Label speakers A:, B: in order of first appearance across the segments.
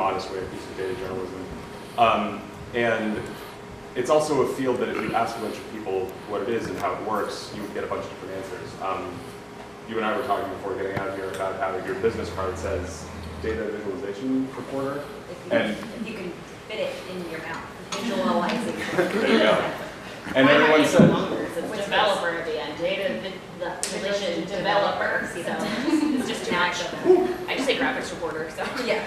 A: modest way of using data journalism. And it's also a field that if you ask a bunch of people what it is and how it works, you would get a bunch of different answers. You and I were talking before getting out here about how your business card says data visualization reporter.
B: If you can fit it in your mouth, visualizing.
A: There you go. And everyone said,
C: it's developer at the end, data visualization developer. So it's just too much. I just say graphics reporter. So
B: yeah.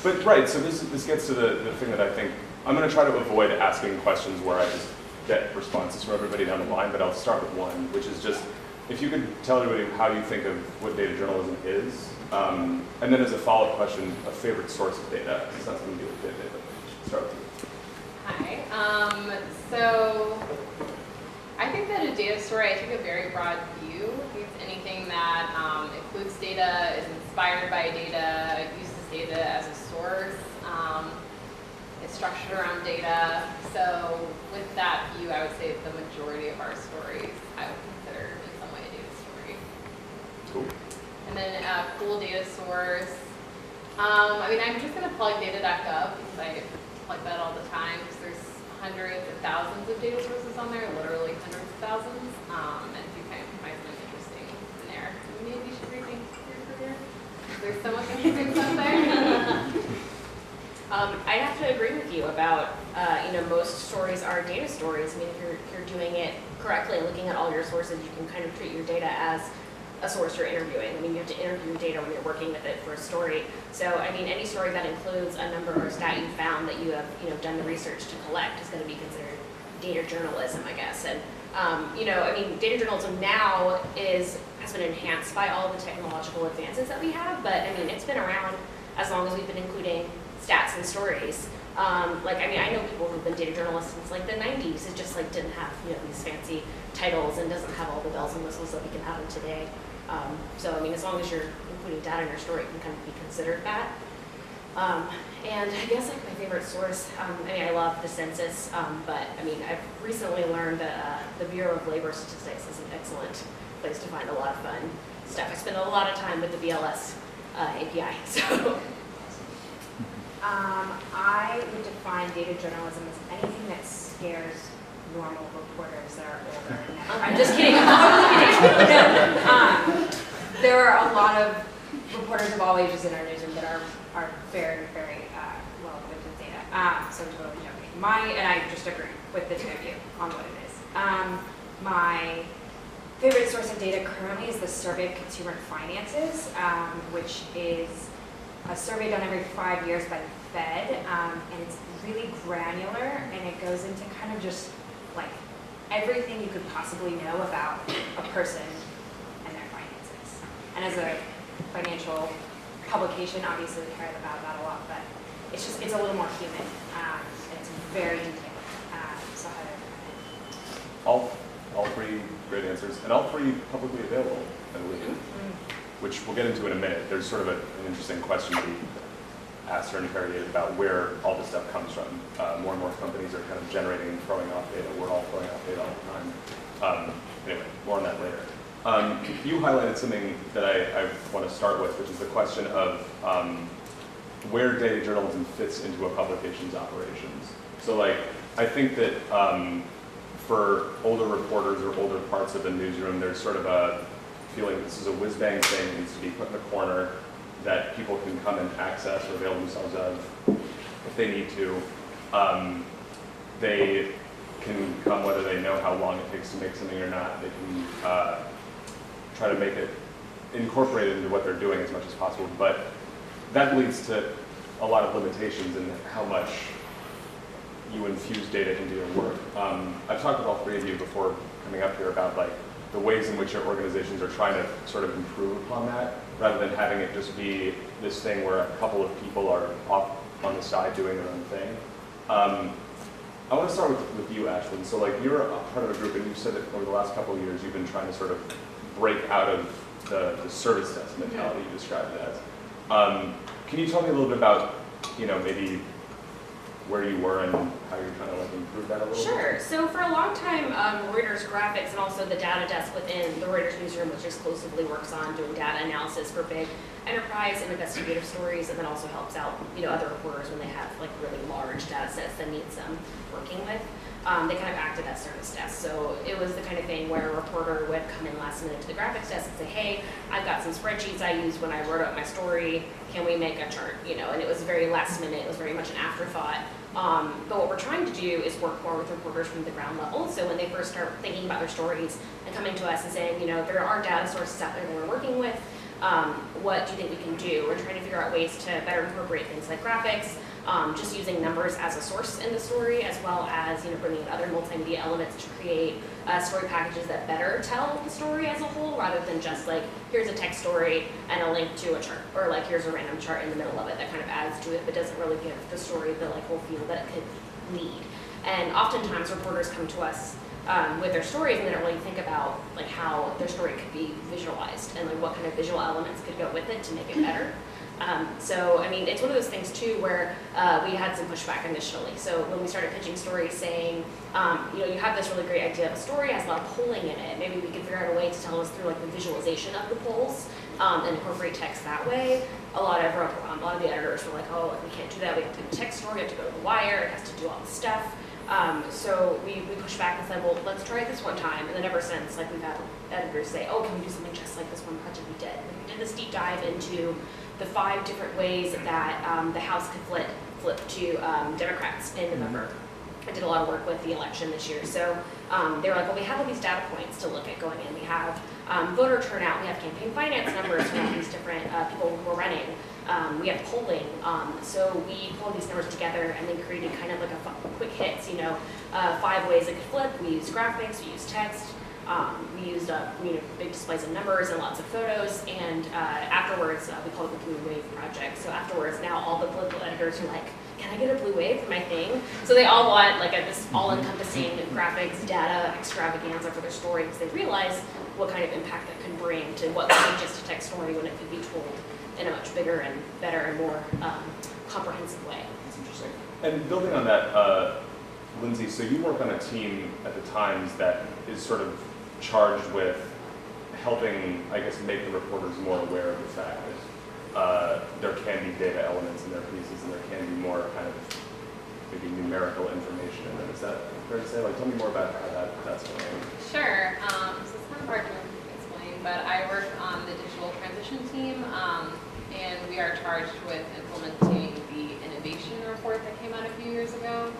A: But right, so this gets to the thing that I think I'm going to try to avoid asking questions where I just get responses from everybody down the line. But I'll start with one, which is just if you could tell everybody how you think of what data journalism is, and then as a follow-up question, a favorite source of data. It's not something to do with data, but start with you.
D: Hi. So I think that a data story, I take a very broad view. I think it's anything that includes data, is inspired by data, uses data as a source, is structured around data. So with that view, I would say the majority of our stories I would consider in some way a data story.
A: Cool.
D: And then a cool data source. I mean, I'm just going to plug data.gov because I plug that all the time because there's hundreds of thousands of data sources on there, literally hundreds of thousands, and you kind of find something interesting in there. Maybe you should rethink your career. There's so much interesting stuff there.
C: I'd have to agree with you about, most stories are data stories. I mean, if you're doing it correctly, looking at all your sources, you can kind of treat your data as a source you're interviewing. I mean, you have to interview data when you're working with it for a story. So, I mean, any story that includes a number or stat you found that you have, done the research to collect is going to be considered data journalism, I guess. And, data journalism now has been enhanced by all the technological advances that we have, but, I mean, it's been around as long as we've been including stats and stories. I know people who've been data journalists since like the 90s. It just didn't have these fancy titles and doesn't have all the bells and whistles that we can have in today. As long as you're including data in your story, it can kind of be considered that. And I guess my favorite source, I love the census, but I've recently learned that the Bureau of Labor Statistics is an excellent place to find a lot of fun stuff. I spend a lot of time with the BLS API. So.
B: I would define data journalism as anything that scares normal reporters that are older. I'm just kidding. I'm totally kidding. No, there are a lot of reporters of all ages in our newsroom that are very, very well equipped with data. So I'm totally joking. And I just agree with the two of you on what it is. My favorite source of data currently is the Survey of Consumer Finances, which is a survey done every 5 years by the Fed, and it's really granular, and it goes into kind of just everything you could possibly know about a person and their finances. And as a financial publication, obviously we care about that a lot, but it's a little more human, and it's very detailed, so I highly recommend it.
A: All three great answers, and all three publicly available, I believe. Which we'll get into in a minute. There's sort of an interesting question to be asked or interrogated about where all this stuff comes from. More and more companies are kind of generating and throwing off data. We're all throwing off data all the time. Anyway, more on that later. You highlighted something that I want to start with, which is the question of where data journalism fits into a publication's operations. So I think that for older reporters or older parts of the newsroom, there's sort of a feeling this is a whiz-bang thing that needs to be put in the corner that people can come and access or avail themselves of if they need to. They can come whether they know how long it takes to make something or not. They can try to make it incorporated into what they're doing as much as possible. But that leads to a lot of limitations in how much you infuse data into your work. I've talked with all three of you before coming up here about the ways in which your organizations are trying to sort of improve upon that, rather than having it just be this thing where a couple of people are off on the side doing their own thing. I want to start with you, Ashlyn. So you're a part of a group, and you said that over the last couple of years you've been trying to sort of break out of the service desk mentality you described it as. Can you tell me a little bit about, maybe where you were and how you're trying to like improve that a little bit?
C: Sure. So for a long time, Reuters graphics and also the data desk within the Reuters newsroom, which exclusively works on doing data analysis for big enterprise and investigative stories, and then also helps out, other reporters when they have like really large data sets that need some working with. They kind of acted as service desk. So it was the kind of thing where a reporter would come in last minute to the graphics desk and say, hey, I've got some spreadsheets I used when I wrote up my story. Can we make a chart? And it was very last minute. It was very much an afterthought. But what we're trying to do is work more with reporters from the ground level. So when they first start thinking about their stories and coming to us and saying, there are data sources out there that we're working with, what do you think we can do? We're trying to figure out ways to better incorporate things like graphics, just using numbers as a source in the story, as well as bringing in other multimedia elements to create story packages that better tell the story as a whole, rather than just like here's a text story and a link to a chart, or like here's a random chart in the middle of it that kind of adds to it but doesn't really give the story the like whole feel that it could need. And oftentimes reporters come to us with their stories and they don't really think about like how their story could be visualized and like what kind of visual elements could go with it to make it better. So, I mean, it's one of those things too where we had some pushback initially. So when we started pitching stories saying, you have this really great idea of a story, has a lot of polling in it, maybe we can figure out a way to tell us through like the visualization of the polls and incorporate text that way. A lot of the editors were like, oh, like, we can't do that, we have to do a text story, we have to go to the wire, it has to do all the stuff. So we pushed back and said, well, let's try it this one time. And then ever since, like, we've had editors say, oh, can we do something just like this one project we did? And we did this deep dive into the 5 different ways that the House could flip to Democrats in November. I did a lot of work with the election this year. So they were like, well, we have all these data points to look at going in. We have voter turnout, we have campaign finance numbers from all these different people who are running. We have polling, so we pulled these numbers together and then created kind of like a quick hits, 5 ways it could flip. We used graphics, we used text, we used big displays of numbers and lots of photos, and afterwards we called it the Blue Wave Project. So afterwards, now all the political editors are like, can I get a blue wave for my thing? So they all want like this all-encompassing graphics, data extravaganza for their story, because they realize what kind of impact that can bring to what could be just a text story when it could be told in a much bigger and better and more comprehensive way.
A: That's interesting. And building on that, Lindsey, so you work on a team at the Times that is sort of charged with helping, I guess, make the reporters more aware of the fact that there can be data elements in their pieces and there can be more kind of maybe numerical information in them. Is that fair to say? Like, tell me more about how that's going.
D: Sure. So it's kind of hard to explain, but I work on the digital transition team, and we are charged with implementing the innovation report that came out a few years ago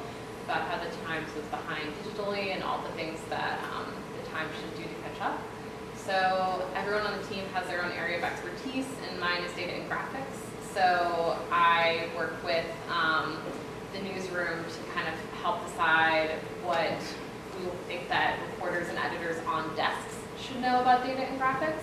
D: about how the Times was behind digitally and all the things that the Times should do to catch up. So everyone on the team has their own area of expertise, and mine is data and graphics. So I work with the newsroom to kind of help decide what we think that reporters and editors on desks should know about data and graphics.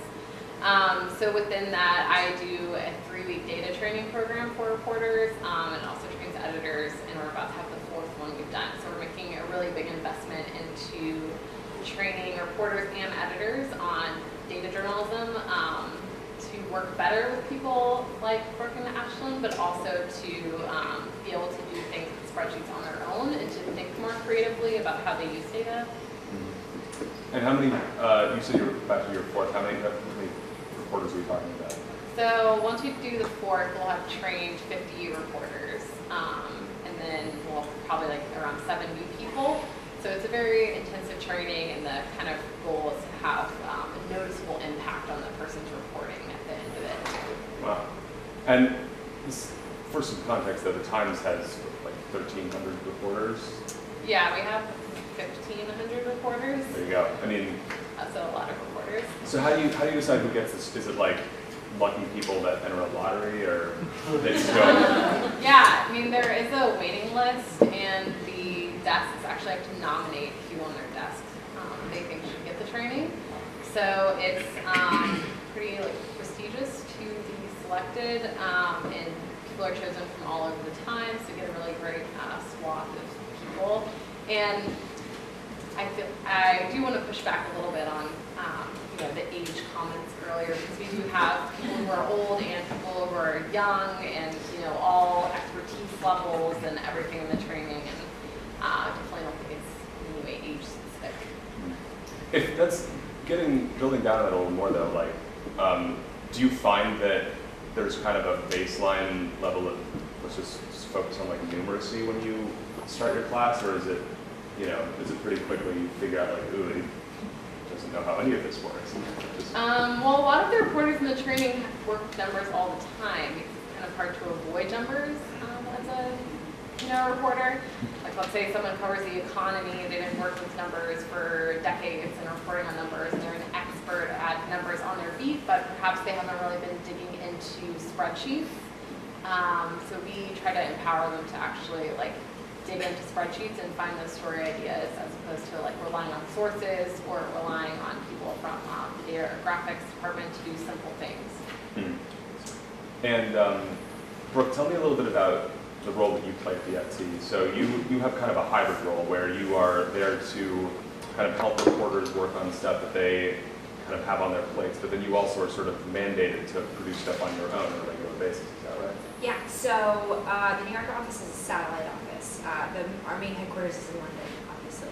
D: So within that, I do a 3-week data training program for reporters, and also trains editors, and we're about to have the 4th one we've done. So we're making a really big investment into training reporters and editors on data journalism, to work better with people like Brooke and Ashlyn, but also to be able to do things with spreadsheets on their own and to think more creatively about how they use data.
A: And how many, you said you're back to your 4th, how many reporters are we talking about?
D: So once we do the 4th, we'll have trained 50 reporters, and then we'll probably like around 70 people. So it's a very intensive training, and the kind of goal is to have a noticeable impact on the person's reporting at the end of it.
A: Wow. And this, for some context, though, the Times has like 1,300 reporters.
D: Yeah, we have 1,500 reporters.
A: There you go. I mean,
D: So a lot of reporters.
A: so how do you decide who gets this? Is it like lucky people that enter a lottery, or they just go?
D: Yeah, I mean, there is a waiting list, and the desks actually have to nominate who on their desk they think should get the training. So it's pretty prestigious to be selected, and people are chosen from all over the Times to get a really great swath of people. And I do want to push back a little bit on the age comments earlier, because we do have people who are old and people who are young, and all expertise levels and everything in the training, and definitely don't think it's in any way age specific.
A: If that's building down on it a little more though, like, do you find that there's kind of a baseline level of, let's just focus on like numeracy when you start your class, or is it, is it pretty quickly you figure out like, ooh, he doesn't know how any of this works?
D: Well, a lot of the reporters in the training work with numbers all the time. It's kind of hard to avoid numbers as a reporter. Like, let's say someone covers the economy, they've been working with numbers for decades and reporting on numbers, and they're an expert at numbers on their beat, but perhaps they haven't really been digging into spreadsheets. So we try to empower them to actually dig into spreadsheets and find those story ideas, as opposed to relying on sources or relying on people from the data or graphics department to do simple things.
A: And Brooke, tell me a little bit about the role that you play at the FT. So you have kind of a hybrid role where you are there to kind of help reporters work on stuff that they kind of have on their plates, but then you also are sort of mandated to produce stuff on your own on a regular basis. Is that right?
B: Yeah, so the New York office is a satellite office. Our main headquarters is in London, obviously.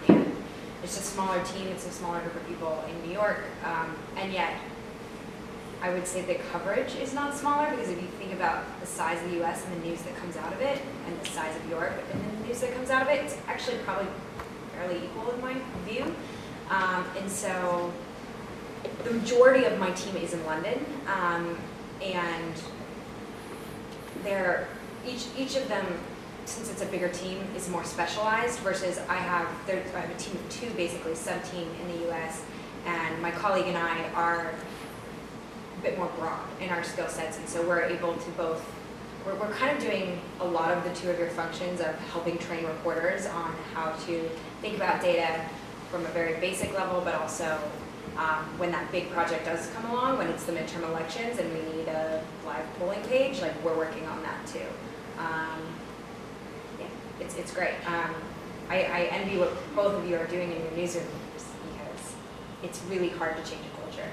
B: And it's a smaller team, it's a smaller group of people in New York. And yet, I would say the coverage is not smaller, because if you think about the size of the US and the news that comes out of it, and the size of Europe and the news that comes out of it, it's actually probably fairly equal in my view. And so the majority of my team is in London, and each of them, since it's a bigger team, is more specialized, versus I have a team of two, basically, sub-team in the US, and my colleague and I are a bit more broad in our skill sets, and so we're able to both, we're kind of doing a lot of the two of your functions of helping train reporters on how to think about data from a very basic level, but also when that big project does come along, when it's the midterm elections and we need a live polling page, we're working on that too. Yeah, it's great. I envy what both of you are doing in your newsrooms, because it's really hard to change a culture.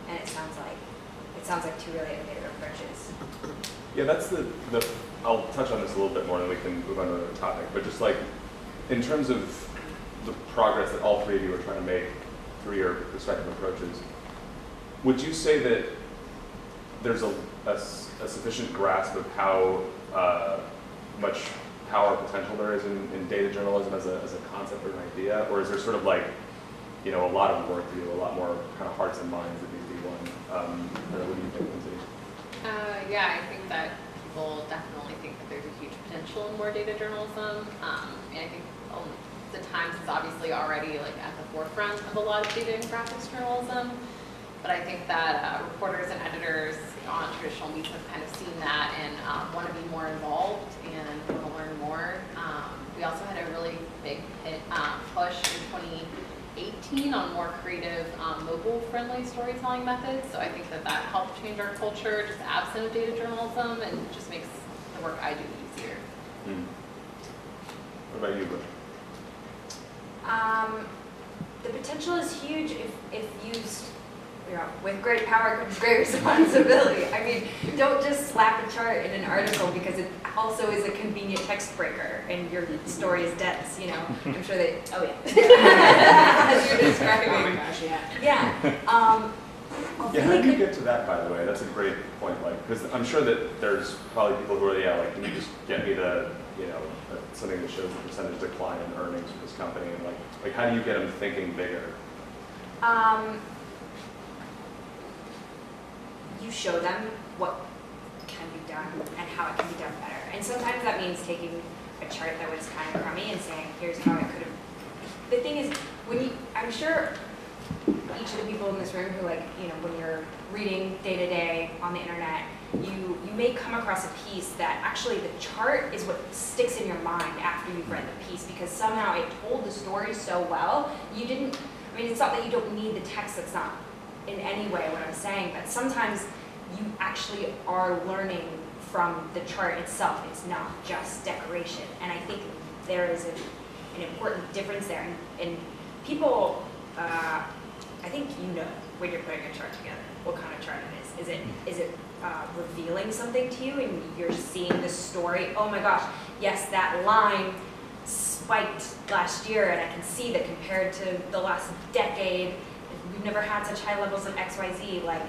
B: And it sounds like two really innovative approaches.
A: Yeah, that's I'll touch on this a little bit more, and then we can move on to another topic. But just in terms of the progress that all three of you are trying to make through your respective approaches, would you say that there's a sufficient grasp of how much power potential there is in data journalism as a concept or an idea, or is there sort of a lot of work to do, a lot more kind of hearts and minds that need to be won? What do you think, Lindsey?
D: Yeah, I think that people definitely think that there's a huge potential in more data journalism, and I think the Times is obviously already at the forefront of a lot of data and graphics journalism, but I think that reporters and editors on traditional media have kind of seen that and want to be more involved and want to learn more. We also had a really big push in 2018 on more creative, mobile-friendly storytelling methods, so I think that helped change our culture, just absent of data journalism, and just makes the work I do easier.
A: What about you, Brooke?
B: The potential is huge if used, with great power comes great responsibility. I mean, don't just slap a chart in an article because it also is a convenient text breaker and your story is dense, I'm sure they, oh yeah. As you're describing.
C: Oh my gosh, yeah.
B: Yeah.
A: Yeah, how do you get to that, by the way? That's a great point, because I'm sure that there's probably people who are, can you just get me the, something that shows the percentage decline in earnings for this company, and how do you get them thinking bigger?
B: You show them what can be done and how it can be done better. And sometimes that means taking a chart that was kind of crummy and saying, here's how it could have. The thing is, I'm sure each of the people in this room who when you're reading day to day on the internet, you may come across a piece that actually the chart is what sticks in your mind after you've read the piece, because somehow it told the story so well. It's not that you don't need the text, that's not in any way what I'm saying, but sometimes you actually are learning from the chart itself. It's not just decoration. And I think there is an important difference there. And people, I think when you're putting a chart together, what kind of chart it is. Is it revealing something to you and you're seeing the story? Oh my gosh, yes, that line spiked last year and I can see that compared to the last decade, we've never had such high levels of XYZ. Like,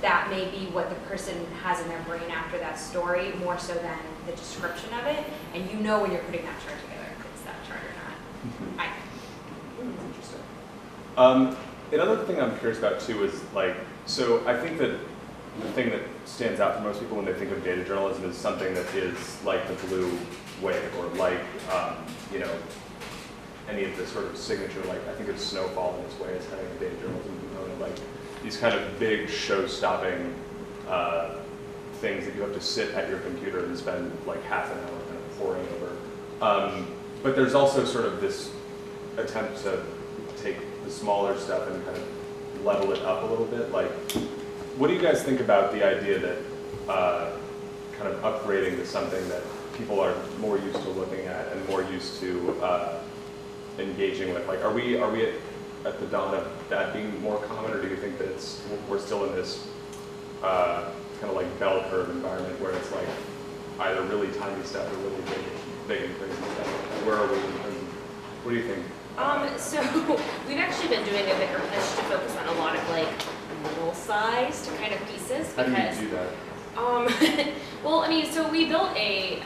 B: that may be what the person has in their brain after that story, more so than the description of it. And you know when you're putting that chart together if it's that chart or not.
A: Interesting. Another thing I'm curious about too is like, so I think that the thing that stands out for most people when they think of data journalism is something that is like the blue wave or like, you know, any of the sort of signature, like I think of Snowfall in its way as having a data journalism component, like these kind of big show-stopping things that you have to sit at your computer and spend like half an hour kind of poring over. But there's also sort of this attempt to take the smaller stuff and kind of level it up a little bit. Like, what do you guys think about the idea that kind of upgrading to something that people are more used to looking at and more used to engaging with? Like, are we at the dawn of that being more common, or do you think that we're still in this kind of like bell curve environment where it's like either really tiny stuff or really big and crazy stuff? Where are we in terms of, what do you think?
C: So we've actually been doing a bigger push to focus on a lot of like middle-sized kind of pieces.
A: How do
C: Because,
A: you do that?
C: well, I mean, so we built a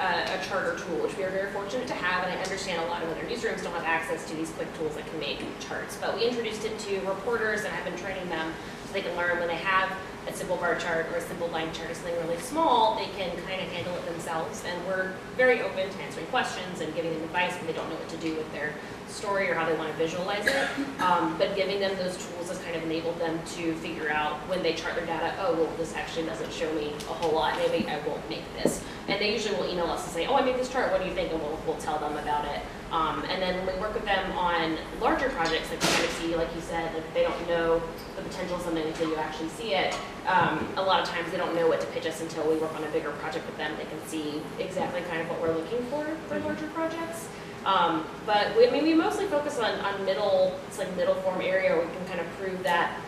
C: charter tool, which we are very fortunate to have, and I understand a lot of other newsrooms don't have access to these quick tools that can make charts. But we introduced it to reporters, and I've been training them so they can learn when they have a simple bar chart or a simple line chart or something really small, they can kind of handle it themselves. And we're very open to answering questions and giving them advice when they don't know what to do with their story or how they want to visualize it. But giving them those tools has kind of enabled them to figure out when they chart their data, oh, well, this actually doesn't show me a whole lot. Maybe I won't make this. And they usually will email us and say, oh, I made this chart. What do you think? And we'll tell them about it. And then when we work with them on larger projects, like we kind of see, like you said, like they don't know the potential of something until you actually see it. A lot of times they don't know what to pitch us until we work on a bigger project with them. They can see exactly kind of what we're looking for larger projects. But we mostly focus on middle, it's like middle form area where we can kind of prove that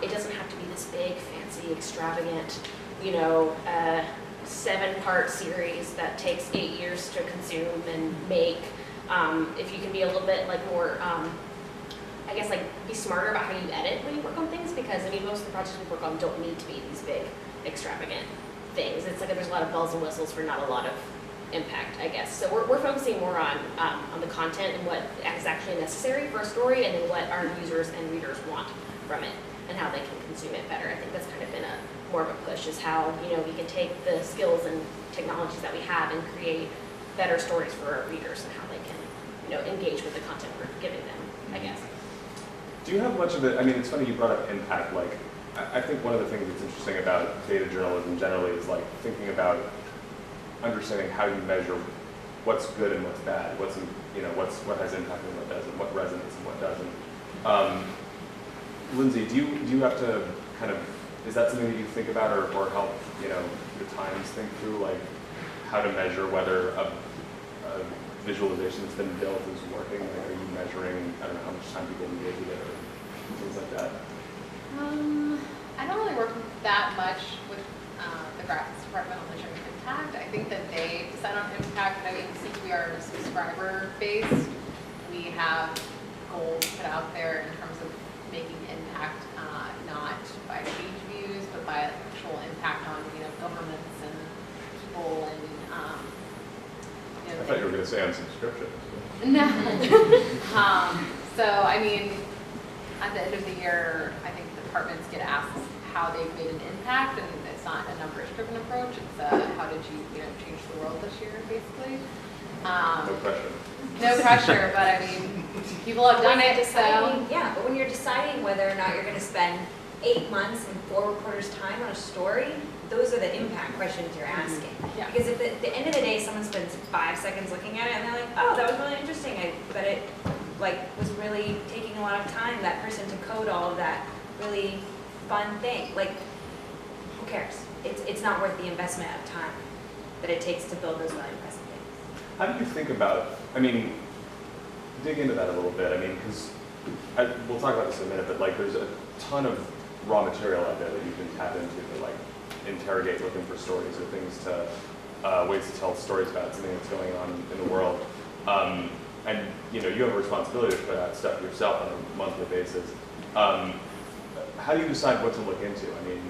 C: it doesn't have to be this big, fancy, extravagant, 7-part series that takes 8 years to consume and make. If you can be a little bit like more, I guess like be smarter about how you edit when you work on things, because I mean most of the projects we work on don't need to be these big, extravagant things. It's like there's a lot of bells and whistles for not a lot of impact, I guess. So we're focusing more on the content and what is actually necessary for a story, and then what our users and readers want from it and how they can consume it better. I think that's kind of been more of a push, is how we can take the skills and technologies that we have and create better stories for our readers and how they can engage with the content we're giving them, I guess.
A: Do you have much of it? I mean, it's funny you brought up impact. Like, I think one of the things that's interesting about data journalism generally is like thinking about understanding how you measure what's good and what's bad, what has impact and what doesn't, what resonates and what doesn't. Lindsey, do you have to kind of, is that something that you think about or help the Times think through, like how to measure whether a visualization that's been built is working? Like, are you measuring, I don't know, how much time people engage with it or things like that?
D: I don't really work that much with the graphics department on measuring impact. I think that they decide on impact. I mean, since we are subscriber based, we have goals put out there in terms of making impact, not by page views, but by actual impact on governments and people and
A: I thought you were going to say on subscription.
D: No. So I mean, at the end of the year, I think departments get asked how they've made an impact, and it's not a numbers-driven approach. It's how did you change the world this year, basically.
A: No pressure.
D: No pressure, but I mean, people have done it.
B: Yeah, but when you're deciding whether or not you're going to spend 8 months and 4 reporters' time on a story, those are the impact questions you're asking.
D: Yeah.
B: Because if at the end of the day, someone spends 5 seconds looking at it and they're like, oh, that was really interesting, but it was really taking a lot of time, that person, to code all of that really fun thing. Like, who cares? It's not worth the investment of time that it takes to build those really impressive things.
A: How do you think about, dig into that a little bit. Because we'll talk about this in a minute, but like there's a ton of raw material out there that you can tap into interrogate looking for stories or things to, ways to tell stories about something that's going on in the world. And you have a responsibility to put out stuff yourself on a monthly basis. How do you decide what to look into? I mean,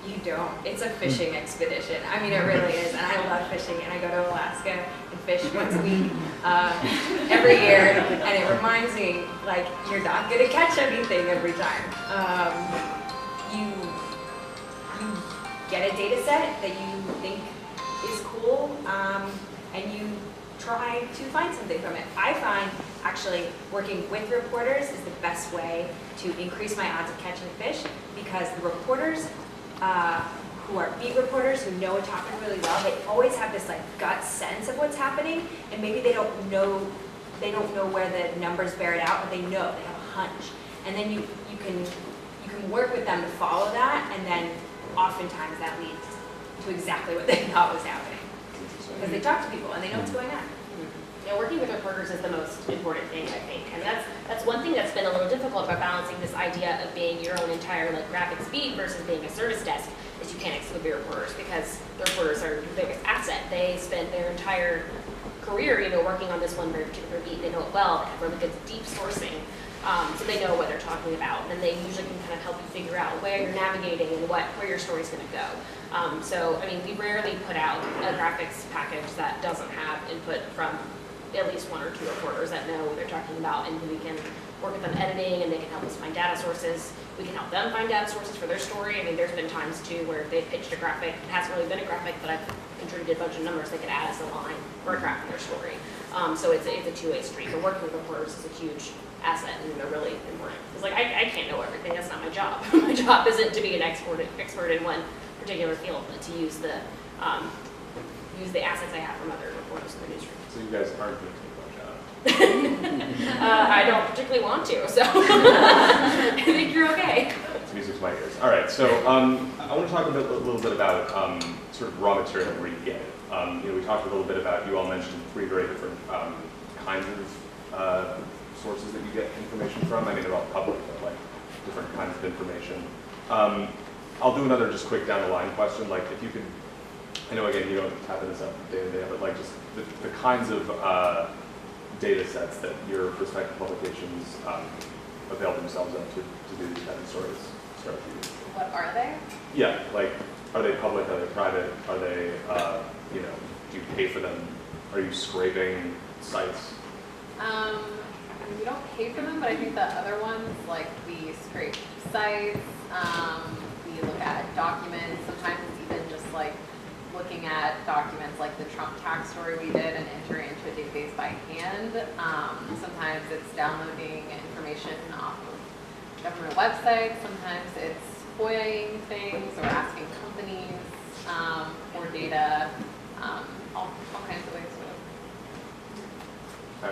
B: You don't. It's a fishing expedition. I mean, it really is. And I love fishing. And I go to Alaska and fish once a week every year. And it reminds me, like, you're not going to catch anything every time. You get a data set that you think is cool, and you try to find something from it. I find actually working with reporters is the best way to increase my odds of catching fish, because the reporters who are beat reporters who know a topic really well, they always have this like gut sense of what's happening, and maybe they don't know where the numbers bear it out, but they have a hunch. And then you can work with them to follow that, and then oftentimes that leads to exactly what they thought was happening. Because they talk to people and they know what's going on.
C: Working with reporters is the most important thing, I think, and that's one thing that's been a little difficult about balancing this idea of being your own entire like graphics beat versus being a service desk. Is you can't exclude the reporters, because the reporters are your biggest asset. They spend their entire career, working on this one very particular beat. They know it well. They have really good deep sourcing, so they know what they're talking about, and they usually can kind of help you figure out where you're navigating and where your story's going to go. So, I mean, we rarely put out a graphics package that doesn't have input from at least one or two reporters that know what they're talking about, and we can work with them editing, and they can help us find data sources. We can help them find data sources for their story. I mean, there's been times too where they've pitched a graphic. It hasn't really been a graphic, but I've contributed a bunch of numbers they could add as a line or a graph in their story. So it's a two-way street. But working with reporters is a huge asset, and they're really important. It's like I can't know everything. That's not my job. My job isn't to be an expert in one particular field, but to use the assets I have from other reporters in the newsroom.
A: so you guys aren't going to take my job.
C: I don't particularly want to, so I think you're okay.
A: It's music to my ears. All right, so I want to talk a little bit about sort of raw material and where you get it. We talked a little bit about, you all mentioned 3 very different kinds of sources that you get information from. I mean, they're all public, but like different kinds of information. I'll do another just quick down the line question. Like if you could, I know again you don't tap into stuff day to day, but like just the kinds of data sets that your prospective publications avail themselves of to do these kind of stories. Start with you.
D: What are they?
A: Yeah, like are they public? Are they private? Are they do you pay for them? Are you scraping sites?
D: We don't pay for them, but I think the other ones, like we scrape sites, we look at documents, sometimes it's even just like looking at documents like the Trump tax story we did and entering into a database by hand. Sometimes it's downloading information off of government websites, sometimes it's FOIAing things or asking companies for data, all kinds of ways.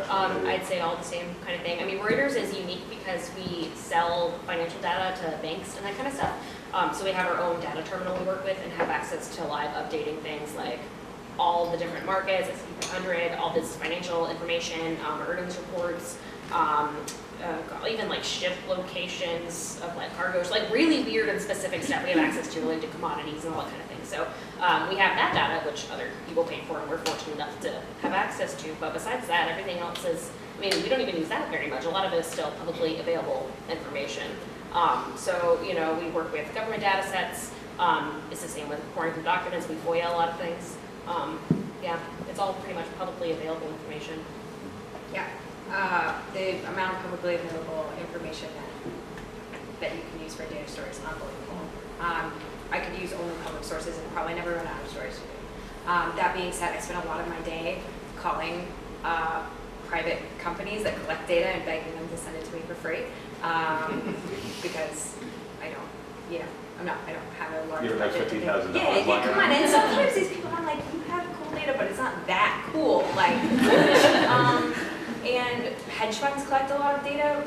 C: I'd say all the same kind of thing. I mean, Reuters is unique because we sell financial data to banks and that kind of stuff. So we have our own data terminal we work with and have access to live updating things like all the different markets, S&P 500, all this financial information, earnings reports, even like ship locations of like cargoes, like really weird and specific stuff we have access to related to commodities and all that kind of thing. So we have that data, which other people pay for, and we're fortunate enough to have access to. But besides that, everything else is, I mean, we don't even use that very much. A lot of it is still publicly available information. So, we work with government data sets. It's the same with pouring through documents. We FOIA a lot of things. Yeah, it's all pretty much publicly available information.
B: Yeah. The amount of publicly available information that you can use for data stories is unbelievable. I could use only public sources and probably never run out of stories to do. That being said, I spend a lot of my day calling private companies that collect data and begging them to send it to me for free, because I don't have a large
A: You don't have
B: budget.
A: $50,000
B: Yeah, come on. And sometimes these people are like, you have cool data, but it's not that cool. Like, and hedge funds collect a lot of data.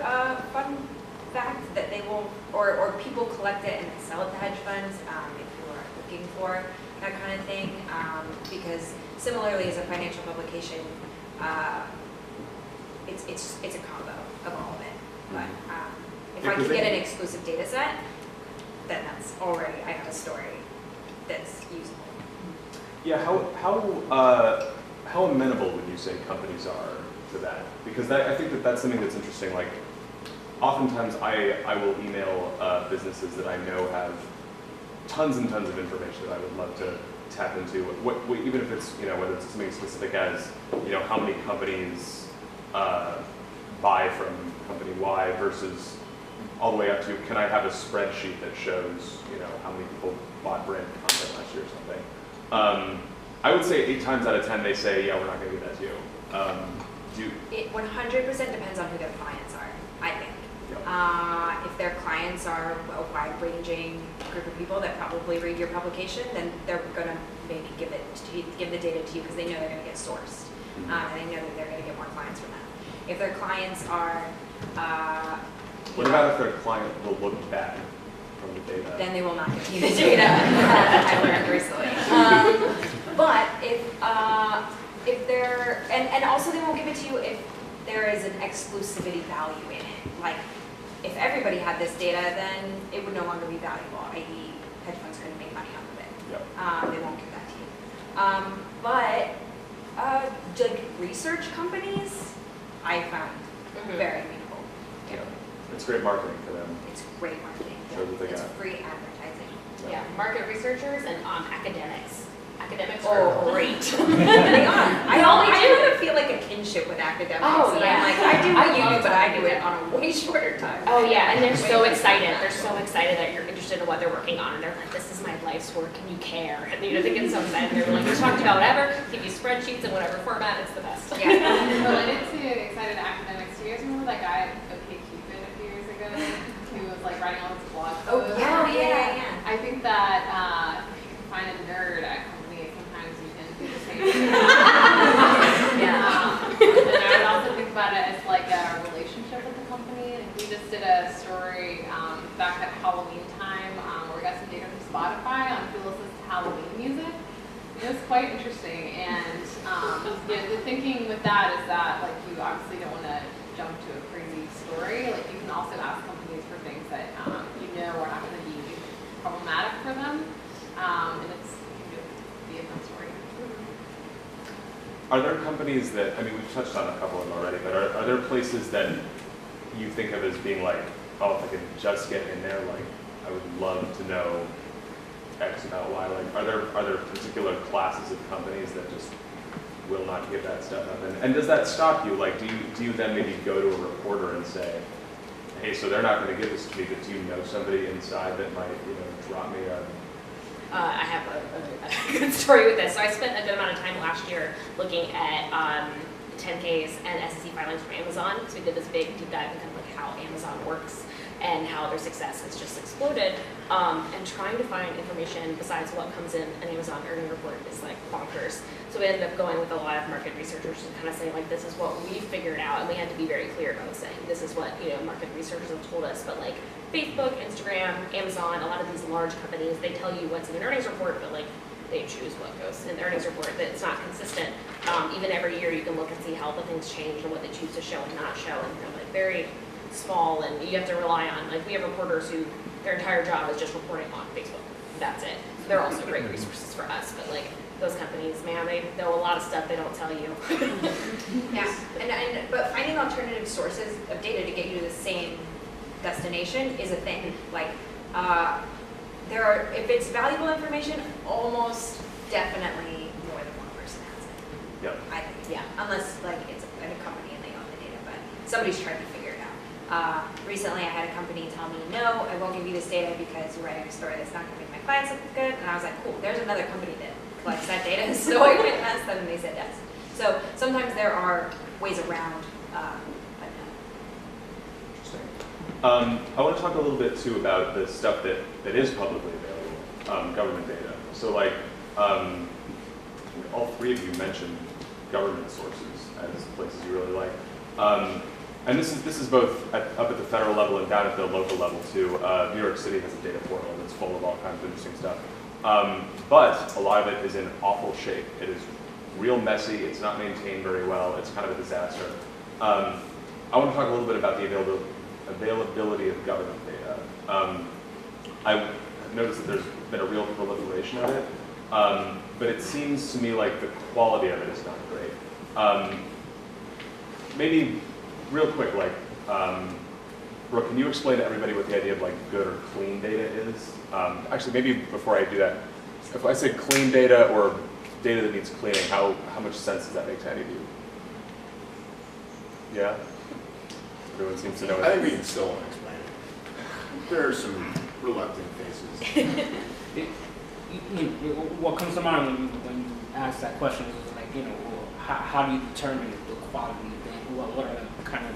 B: Fun fact that they will, or people collect it and sell it to hedge funds if you are looking for that kind of thing. Because similarly, as a financial publication, it's a combo of all of it. But if I could get an exclusive data set then that's already, I have a story that's usable.
A: Yeah, how amenable would you say companies are to that? Because I think that's something that's interesting. Like, oftentimes I will email businesses that I know have tons and tons of information that I would love to tap into. Even if it's, whether it's something specific as, how many companies buy from company Y versus all the way up to, can I have a spreadsheet that shows, how many people bought brand content last year or something. I would say 8 times out of 10 they say, yeah, we're not going to give that to you.
B: It 100% depends on who their clients are, I think.
A: Yeah.
B: If their clients are a wide-ranging group of people that probably read your publication, then they're going to maybe give the data to you because they know they're going to get sourced, and they know that they're going to get more clients from that. If their clients are,
A: what about if their client will look bad from the data?
B: then they will not give you the data. I learned recently. But if they're, and also they won't give it to you if there is an exclusivity value in it. Like, if everybody had this data, then it would no longer be valuable, i.e. hedge funds couldn't make money off of it.
A: Yep.
B: They won't give that to you. But like research companies, I found very amenable.
A: Yeah. It's great marketing for them.
B: It's great marketing.
A: Shows what they
B: It's
A: got.
B: free advertising.
C: Yeah, market researchers and academics. Academics
B: Oh,
C: are great.
B: They are. I
C: only do.
B: kind of feel like a kinship with academics.
C: Oh,
B: and
C: yeah.
B: I'm like, I do what you do,
C: love
B: but I
C: talking
B: do
C: to
B: it
C: them.
B: on a way shorter time.
C: Oh yeah, and they're
B: Way
C: so
B: less
C: excited.
B: time.
C: They're so excited that you're interested in what they're working on, and they're like, "This is my life's work, and you care." And they get so excited. They're like, "We talked about whatever, give you spreadsheets in whatever format. It's the best."
B: Yeah.
D: Related to excited academics, do you guys remember that guy, OkCupid, a few years ago, who was like writing all his blog
B: Oh,
D: posts?
B: yeah.
D: I think that if you can find a nerd at companies, sometimes you can do the same thing.
B: Yeah.
D: And I would also think about it as like a relationship with the company. Like, we just did a story back at Halloween time where we got some data from Spotify on who listens to Halloween music. It was quite interesting, and the thinking with that is that like you obviously don't want to jump to a crazy story. Like you can also ask companies for things that are not going to be problematic for them, and it can be a fun story.
A: Are there companies that, we've touched on a couple of them already, but are there places that you think of as being like, oh, if I could just get in there, like, I would love to know X about Y? Like, are there particular classes of companies that just will not give that stuff up? And does that stop you? Like, do you then maybe go to a reporter and say, hey, so they're not going to give this to me, but do you know somebody inside that might, drop me a...
C: I have a good story with this. So I spent a good amount of time last year looking at 10Ks and SEC filings from Amazon. So we did this big deep dive into kind of like how Amazon works and how their success has just exploded. And trying to find information besides what comes in an Amazon earning report is like bonkers. So we ended up going with a lot of market researchers and kind of saying like, this is what we figured out. And we had to be very clear about saying, this is what, market researchers have told us. But like Facebook, Instagram, Amazon, a lot of these large companies, they tell you what's in an earnings report, but like they choose what goes in the earnings report, that it's not consistent. Even every year you can look and see how the things change and what they choose to show and not show. And they're like very small, and you have to rely on, like we have reporters who their entire job is just reporting on Facebook. That's it. They're also great resources for us, but like those companies, man, they know a lot of stuff they don't tell you.
B: Yeah, but finding alternative sources of data to get you to the same destination is a thing. Like, if it's valuable information, almost definitely more than one person has it.
A: Yep.
B: I think, yeah, unless like it's in a company and they own the data, but somebody's trying to figure it out. Recently, I had a company tell me, no, I won't give you this data because you're writing a story that's not going to make my clients look good. And I was like, cool, there's another company that collects that data, so I went and asked them, and they said yes. So sometimes there are ways around, but no.
A: Interesting. I want to talk a little bit too about the stuff that is publicly available, government data. So like, all three of you mentioned government sources as places you really like. And this is both up at the federal level and down at the local level too. New York City has a data portal that's full of all kinds of interesting stuff. But a lot of it is in awful shape. It is real messy. It's not maintained very well. It's kind of a disaster. I want to talk a little bit about the availability of government data. noticed that there's been a real proliferation of it, but it seems to me like the quality of it is not great. Maybe real quick, like, Brooke, can you explain to everybody what the idea of like good or clean data is? Actually, maybe before I do that, if I say clean data or data that needs cleaning, how much sense does that make to any of you? Yeah? Everyone seems to know
E: I
A: it.
E: think we can still explain it. There are some reluctant faces.
F: What comes to mind when you ask that question is like, how do you determine the quality of data? What are the kind of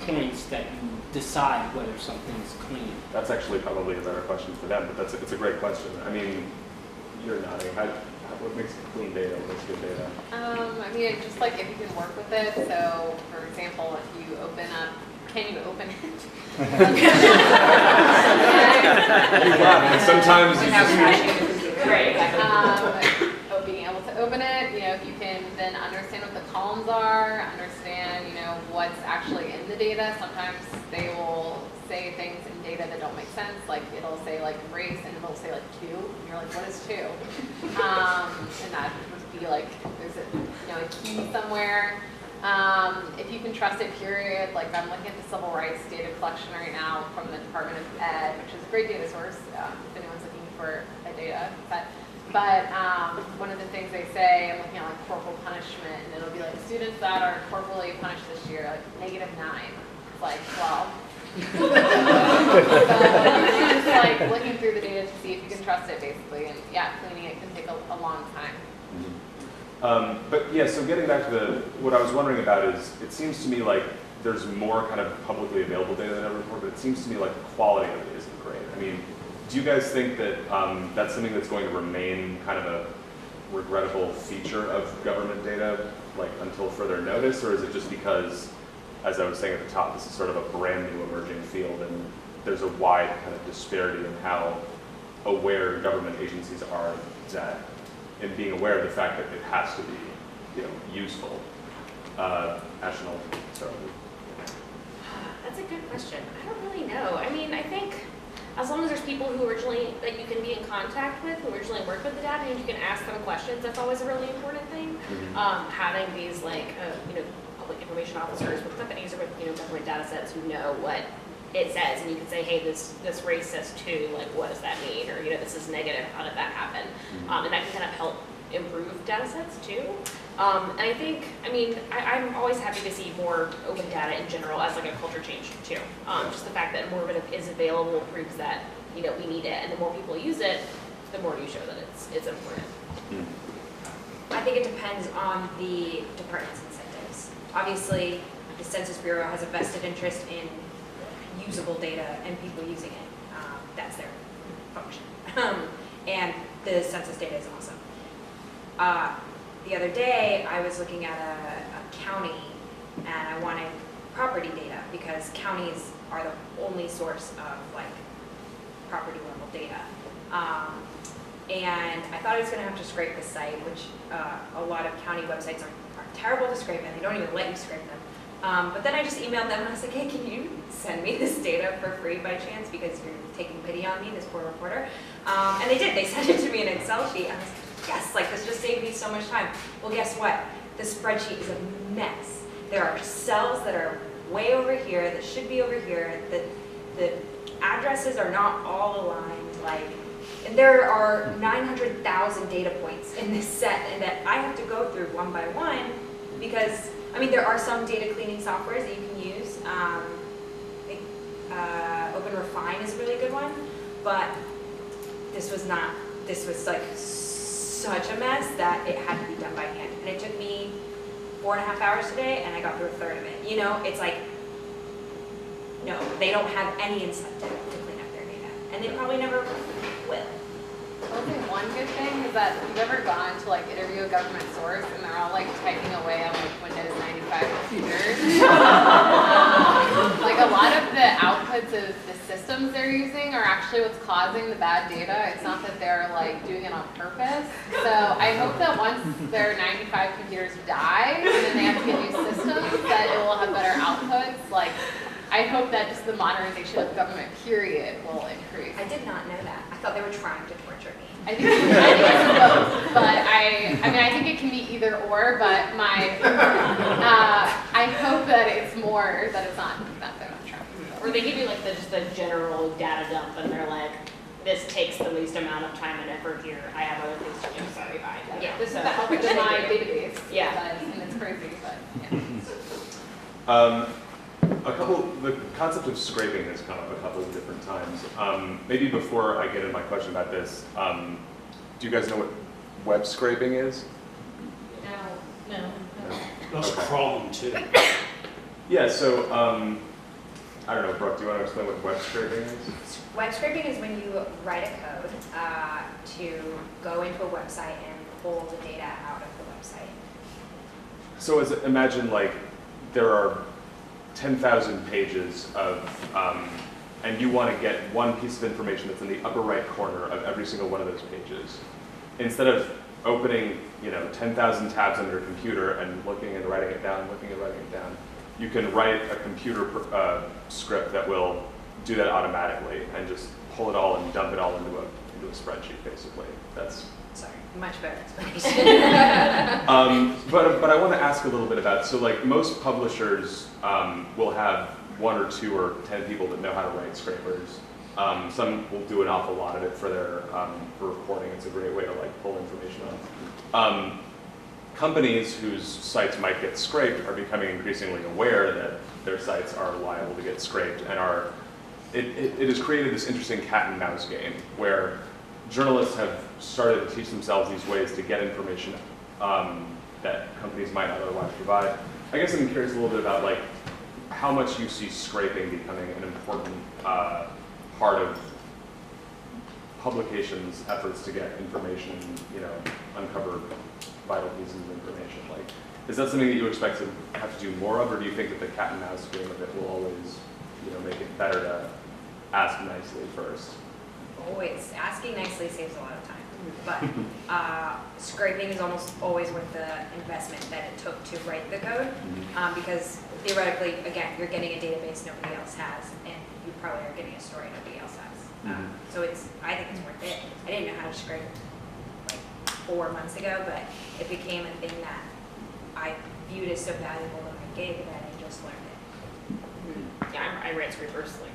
F: points that you decide whether something's clean?
A: That's actually probably a better question for them, but it's a great question. I mean, you're nodding. What makes clean data? What makes good data?
D: I mean, just like if you can work with it. So, for example, if you open up, can you open it?
A: Sometimes you just
C: Right.
D: Being able to open it, if you can then understand what the columns are, understand, what's actually in the data. Sometimes they will say things in data that don't make sense, like it'll say like race and it'll say like 2, and you're like, what is 2? And that would be like, there's a key somewhere. If you can trust it, period. Like I'm looking at the civil rights data collection right now from the Department of Ed, which is a great data source if anyone's looking for a data set. But one of the things they say, I'm looking at like corporal punishment, and it'll be like students that are corporally punished this year, like -9. It's like, well. So you're just like looking through the data to see if you can trust it, basically. And yeah, cleaning it can take a long time.
A: But yeah, so getting back to what I was wondering about is, it seems to me like there's more kind of publicly available data than ever before, but it seems to me like the quality of it isn't great. I mean, do you guys think that that's something that's going to remain kind of a regrettable feature of government data, like until further notice, or is it just because, as I was saying at the top, this is sort of a brand new emerging field and there's a wide kind of disparity in how aware government agencies are that, in being aware of the fact that it has to be, useful? Ashlyn, sorry.
C: That's a good question. I don't really know. I mean, I think as long as there's people who originally, that you can be in contact with, who originally work with the data, and you can ask them questions, that's always a really important thing. Having these public information officers with companies or with government data sets who know what it says, and you can say, hey, this race says 2, like what does that mean? Or this is negative, how did that happen? And that can kind of help improve data sets too. And I think, I'm always happy to see more open data in general as like a culture change too. Just the fact that more of it is available proves that we need it, and the more people use it, the more you show that it's important.
B: I think it depends on the department's incentives. Obviously, the Census Bureau has a vested interest in usable data and people using it. That's their function. And the census data is awesome. The other day, I was looking at a county, and I wanted property data because counties are the only source of property level data. And I thought I was going to have to scrape the site, which a lot of county websites are terrible to scrape, and they don't even let you scrape them. But then I just emailed them and I was like, hey, can you send me this data for free by chance, because you're taking pity on me, this poor reporter? And they did. They sent it to me in an Excel sheet. I was like, yes, this just saved me so much time. Well, guess what? The spreadsheet is a mess. There are cells that are way over here that should be over here. The addresses are not all aligned. And there are 900,000 data points in this set, and that I have to go through one by one, because there are some data cleaning softwares that you can use. OpenRefine is a really good one, but this was not. This was such a mess that it had to be done by hand, and it took me 4.5 hours today, and I got through a third of it. It's like, no, they don't have any incentive to clean up their data, and they probably never will.
D: I think one good thing is that if you've ever gone to interview a government source and they're all typing away on Windows 95 computers, a lot of the outputs of the systems they're using are actually what's causing the bad data. It's not that they're doing it on purpose. So I hope that once their 95 computers die and then they have to get new systems, that it will have better outputs. I hope that just the modernization of government period will increase.
B: I did not know that. thought they were trying to torture me.
D: I think it's both, but I think it can be either or, but I hope that it's more, that it's not that they're not trying.
C: Or they give you like just the general data dump and they're like, this takes the least amount of time and effort here. I have other things to do. Sorry, bye.
D: Yeah, this is
C: So-
D: the help of my database.
C: Yeah.
D: Does, and it's crazy, but yeah.
A: The concept of scraping has come up a couple of different times. Maybe before I get into my question about this, do you guys know what web scraping is?
C: No.
G: That's
A: Okay.
G: crawling too.
A: Yeah, so, I don't know, Brooke, do you want to explain what web scraping is?
B: Web scraping is when you write a code to go into a website and pull the data out of the website.
A: So imagine like there are 10,000 pages of, and you want to get one piece of information that's in the upper right corner of every single one of those pages. Instead of opening, 10,000 tabs on your computer and looking and writing it down, you can write a computer script that will do that automatically and just pull it all and dump it all into a spreadsheet, basically. That's.
B: Sorry, much better explanation.
A: But I want to ask a little bit about, so like most publishers will have 1 or 2 or 10 people that know how to write scrapers. Some will do an awful lot of it for their for reporting. It's a great way to like pull information on. Companies whose sites might get scraped are becoming increasingly aware that their sites are liable to get scraped and it has created this interesting cat and mouse game where journalists have started to teach themselves these ways to get information that companies might not otherwise provide. I guess I'm curious a little bit about like how much you see scraping becoming an important part of publications' efforts to get information, uncover vital pieces of information. Like, is that something that you expect to have to do more of, or do you think that the cat and mouse game of it will always, make it better to ask nicely first?
B: Always, asking nicely saves a lot of time, but scraping is almost always worth the investment that it took to write the code, because theoretically, again, you're getting a database nobody else has, and you probably are getting a story nobody else has. So I think it's worth it. I didn't know how to scrape like 4 months ago, but it became a thing that I viewed as so valuable that I gave that I just learned it.
C: Yeah, I write scrapers like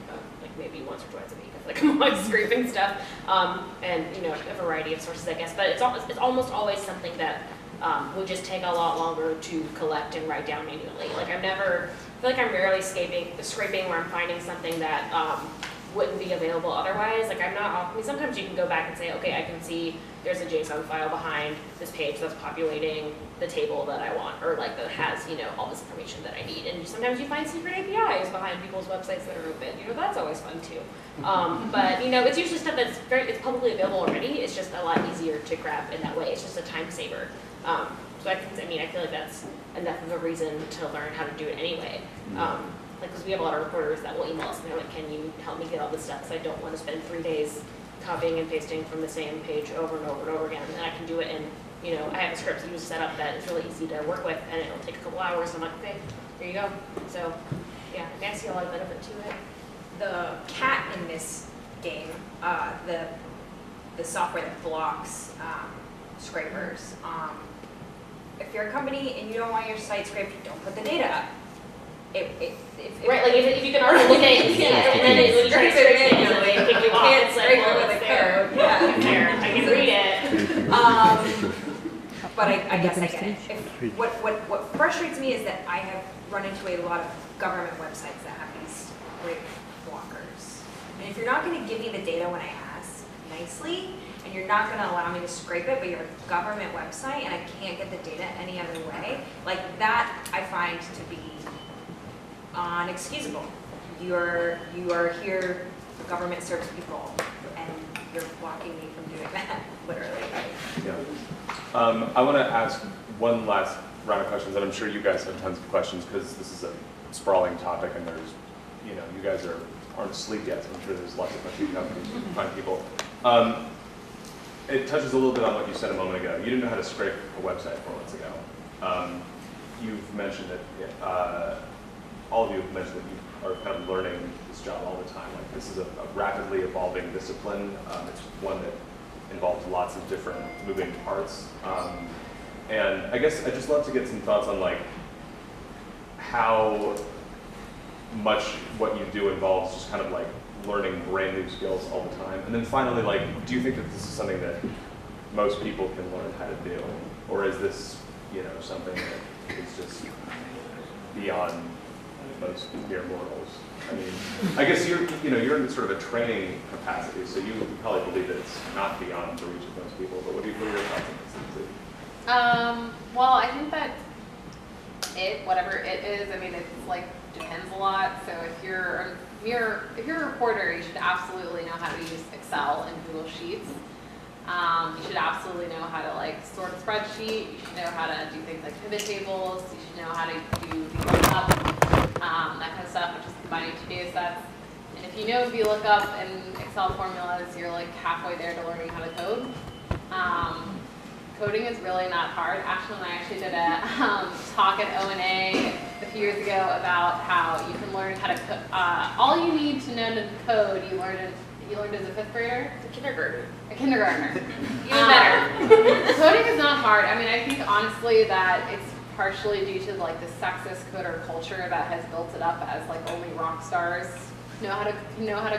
C: maybe once or twice a week. Like I'm always scraping stuff, and a variety of sources, I guess. But it's almost always something that would just take a lot longer to collect and write down manually. Like I feel like I'm rarely scraping where I'm finding something that wouldn't be available otherwise. Like sometimes you can go back and say, okay, I can see there's a JSON file behind this page that's populating the table that I want, or like that has, all this information that I need. And sometimes you find secret APIs behind people's websites that are open. That's always fun too. But it's usually stuff that's it's publicly available already. It's just a lot easier to grab in that way. It's just a time saver. So I feel like that's enough of a reason to learn how to do it anyway. Because we have a lot of reporters that will email us and they're like, can you help me get all this stuff? Because I don't want to spend 3 days copying and pasting from the same page over and over and over again. And then I can do it in, I have a script set up that is really easy to work with and it'll take a couple hours. And I'm like, okay, here you go. So yeah, I see a lot of benefit to it.
B: The cat in this game, the software that blocks scrapers, if you're a company and you don't want your site scraped, don't put the data up. If
C: you can already look at it and see it, and then when you try to scrape it, and they kick you off. It's like, well, it's there. Yeah, it's there. I can read it.
B: But I guess I get it. What frustrates me is that I have run into a lot of government websites that have these scrape blockers. And if you're not going to give me the data when I ask nicely, and you're not going to allow me to scrape it, but you're a government website and I can't get the data any other way, like that I find to be unexcusable. You are here, the government serves people, and you're blocking me from doing that, literally.
A: Yeah. I want to ask one last round of questions, and I'm sure you guys have tons of questions because this is a sprawling topic, and there's, you guys aren't asleep yet, so I'm sure there's lots of questions companies to find people. It touches a little bit on what you said a moment ago. You didn't know how to scrape a website 4 months ago. You've mentioned it all of you have mentioned that you are kind of learning this job all the time. Like this is a rapidly evolving discipline. It's one that involves lots of different moving parts. And I guess I'd just love to get some thoughts on like how much what you do involves just kind of like learning brand new skills all the time. And then finally, like, do you think that this is something that most people can learn how to do? Or is this, something that is just beyond most mere mortals? I mean, I guess you're in sort of a training capacity, so you probably believe that it's not beyond the reach of most people, but what are your thoughts on this?
D: Well, I think that whatever it is, I mean, it's like depends a lot. So if you're a reporter, you should absolutely know how to use Excel and Google Sheets. You should absolutely know how to like sort a spreadsheet. You should know how to do things like pivot tables. You should know how to do VLOOKUP, that kind of stuff, which is combining two data sets. And if you know VLOOKUP and Excel formulas, you're like halfway there to learning how to code. Coding is really not hard. Ashlyn and I actually did a talk at O&A a few years ago about how you can learn how to code. All you need to know to code, you learned as a fifth grader? A kindergartner.
C: Even better.
D: Coding is not hard. I mean, I think honestly that it's partially due to like the sexist coder culture that has built it up as like only rock stars know how to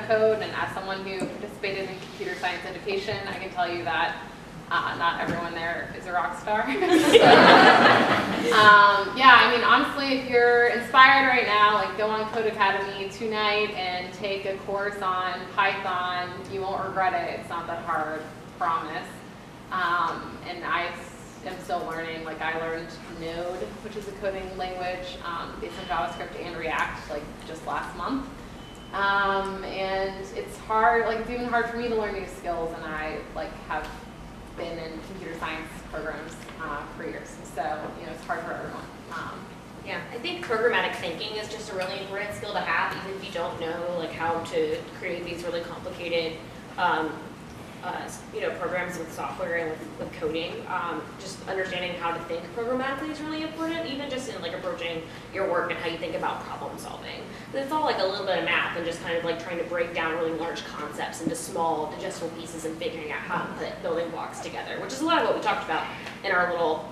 D: code. And as someone who participated in computer science education, I can tell you that not everyone there is a rock star. Yeah, I mean, honestly, if you're inspired right now, like go on Code Academy tonight and take a course on Python. You won't regret it. It's not that hard, promise. And I am still learning. Like I learned Node, which is a coding language based on JavaScript and React, like just last month. And it's hard. Like it's even hard for me to learn new skills, and I like have been in computer science programs for years, so it's hard for everyone.
C: Yeah, I think programmatic thinking is just a really important skill to have, even if you don't know like how to create these really complicated, programs with software and with coding. Just understanding how to think programmatically is really important, even just in like approaching your work and how you think about problem solving. It's all like a little bit of math and just kind of like trying to break down really large concepts into small digestible pieces and figuring out how to put building blocks together, which is a lot of what we talked about in our little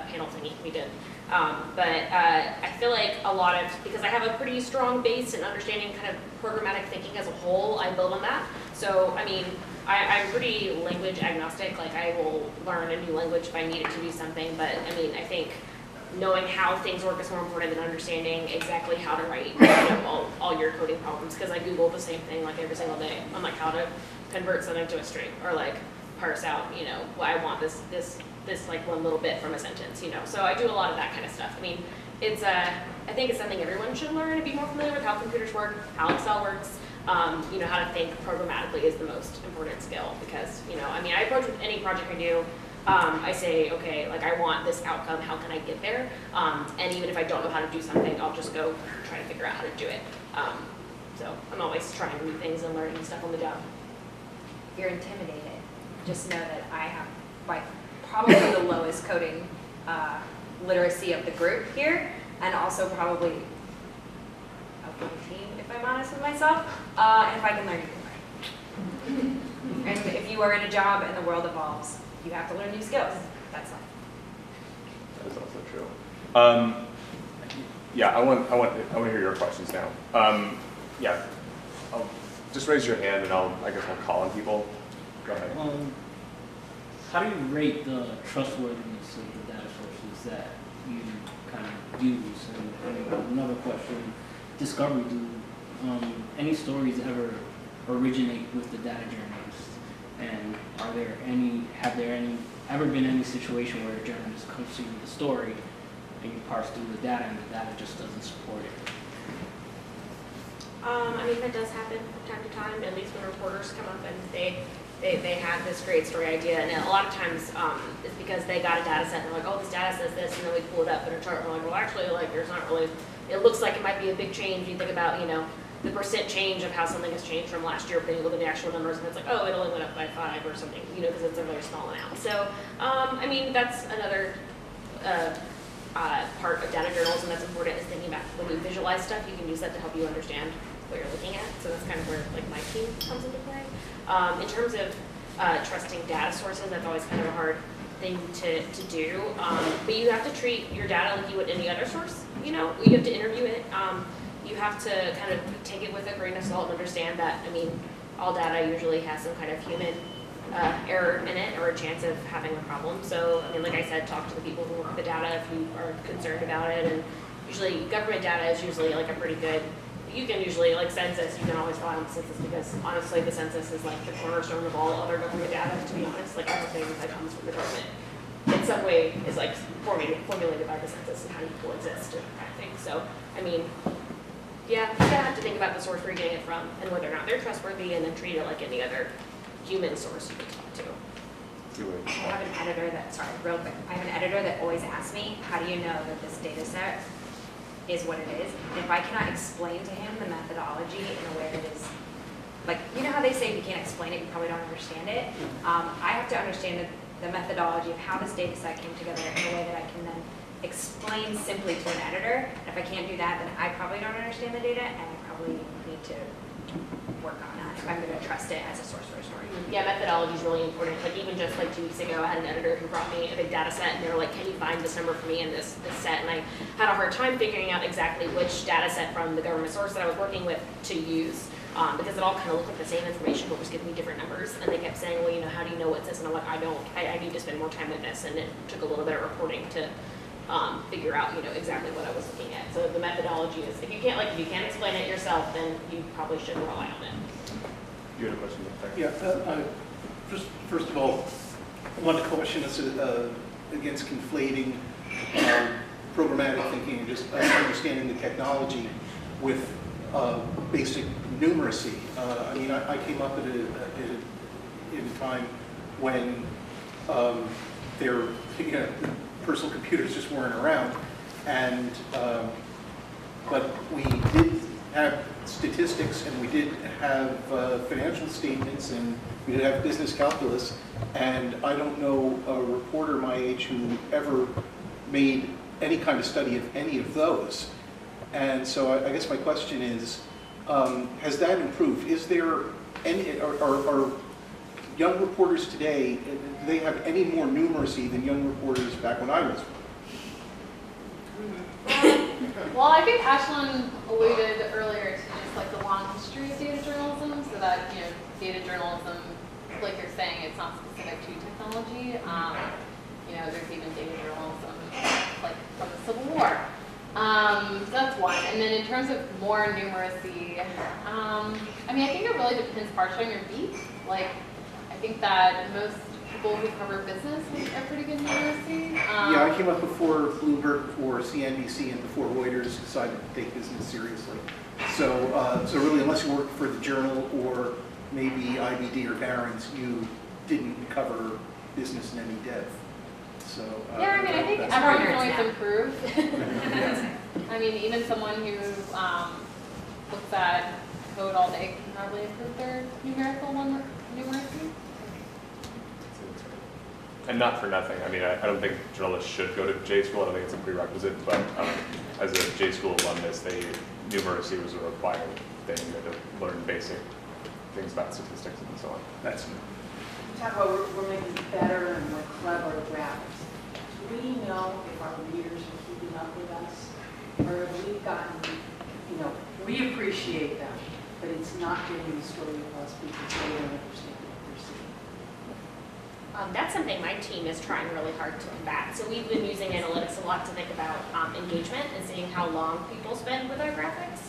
C: panel thingy we did. But I feel like a lot of, because I have a pretty strong base in understanding kind of programmatic thinking as a whole, I build on that. So, I mean, I'm pretty language agnostic. Like I will learn a new language if I need it to do something, but I mean, I think knowing how things work is more important than understanding exactly how to write all your coding problems, because I Google the same thing like every single day on like how to convert something to a string or like parse out, I want this like one little bit from a sentence, So I do a lot of that kind of stuff. I mean, it's I think it's something everyone should learn to be more familiar with how computers work, how Excel works. How to think programmatically is the most important skill, because, I approach with any project I do, I say, okay, like I want this outcome, how can I get there? And even if I don't know how to do something, I'll just go try to figure out how to do it. So I'm always trying new things and learning stuff on the job.
B: If you're intimidated, just know that I have probably the lowest coding literacy of the group here, and also probably of my team, if I'm honest with myself. And if I can learn, you can learn. And if you are in a job and the world evolves, you have to learn new skills. That's all.
A: That is also true. Yeah, I want to hear your questions now. Yeah, just raise your hand and I guess I'll call on people. Go ahead.
F: How do you rate the trustworthiness of the data sources that you kind of use? And another question, discovery, do any stories ever originate with the data journalist? And have there ever been any situation where a journalist comes to you with a story and you parse through the data and the data just doesn't support it?
C: That does happen from time to time, at least when reporters come up and they have this great story idea, and a lot of times it's because they got a data set and they're like, oh, this data says this, and then we pull it up in a chart and we're like, well, actually, like, there's not really, it looks like it might be a big change. You think about, the percent change of how something has changed from last year, but then you look at the actual numbers and it's like, oh, it only went up by 5 or something, because it's a very small amount. So, that's another part of data journalism that's important is thinking about when you visualize stuff, you can use that to help you understand what you're looking at. So that's kind of where like my team comes into play. In terms of trusting data sources, that's always kind of a hard thing to do. But you have to treat your data like you would any other source. You know, you have to interview it. You have to kind of take it with a grain of salt and understand that, I mean, all data usually has some kind of human error in it or a chance of having a problem. So, I mean, like I said, talk to the people who work with the data if you are concerned about it. And usually government data is usually like a pretty good, you can usually, like census, you can always rely on the census because honestly the census is like the cornerstone of all other government data, to be honest. Like everything that comes from the government in some way is like formulated by the census and how people exist and kind of thing. So, I mean, yeah, you gotta have to think about the source where you're getting it from and whether or not they're trustworthy, and then treat it like any other human source you can talk to.
B: I have an editor that, sorry, real quick. I have an editor that always asks me, how do you know that this data set is what it is? And if I cannot explain to him the methodology in a way that is, like, you know how they say if you can't explain it, you probably don't understand it? I have to understand the methodology of how this data set came together in a way that I can then explain simply to an editor. And if I can't do that, then I probably don't understand the data, and I probably need to work on that if I'm going to trust it as a source for a story.
C: Yeah, methodology is really important. Like even just like 2 weeks ago, I had an editor who brought me a big data set, and they were like, "Can you find this number for me in this set?" And I had a hard time figuring out exactly which data set from the government source that I was working with to use. Because it all kind of looked like the same information, but was giving me different numbers. And they kept saying, well, you know, how do you know what's this? And I'm like, I need to spend more time with this. And it took a little bit of reporting to figure out, you know, exactly what I was looking at. So the methodology is, if you can't explain it yourself, then you probably shouldn't rely on it.
A: You had a question there?
G: Yeah, just first of all, I want to caution us against conflating programmatic thinking and just understanding the technology with basic numeracy. I mean, I came up at a time when personal computers just weren't around, and but we did have statistics, and we did have financial statements, and we did have business calculus, and I don't know a reporter my age who ever made any kind of study of any of those. And so I guess my question is, has that improved? Is there any, are young reporters today, do they have any more numeracy than young reporters back when I was?
D: Well, I think Ashlyn alluded earlier to just like the long history of data journalism, so that, you know, data journalism, like you're saying, it's not specific to technology. You know, there's even data journalism like from the Civil War. So that's one. And then in terms of more numeracy, I mean, I think it really depends partially on your beat. Like, I think that most people who cover business have pretty good numeracy.
G: Yeah, I came up before Bloomberg, before CNBC, and before Reuters decided to take business seriously. So, so really, unless you work for the Journal or maybe IBD or Barron's, you didn't cover business in any depth. So,
D: yeah, I mean, I think
G: that's
D: everyone can
B: right.
D: always improve. I mean, even someone who looks at code all day can probably improve their numerical numeracy.
A: And not for nothing. I mean, I don't think journalists should go to J school. I don't think it's a prerequisite. But as a J school alumnus, numeracy was a required thing. You had to learn basic things about statistics and so on.
G: That's
H: Talk about we're making better and more clever graphics. Do we know if our readers are keeping up with us, or have we gotten, you know, we appreciate them, but it's not getting the story across because they don't understand what they're seeing.
C: That's something my team is trying really hard to combat. So we've been using analytics a lot to think about engagement and seeing how long people spend with our graphics.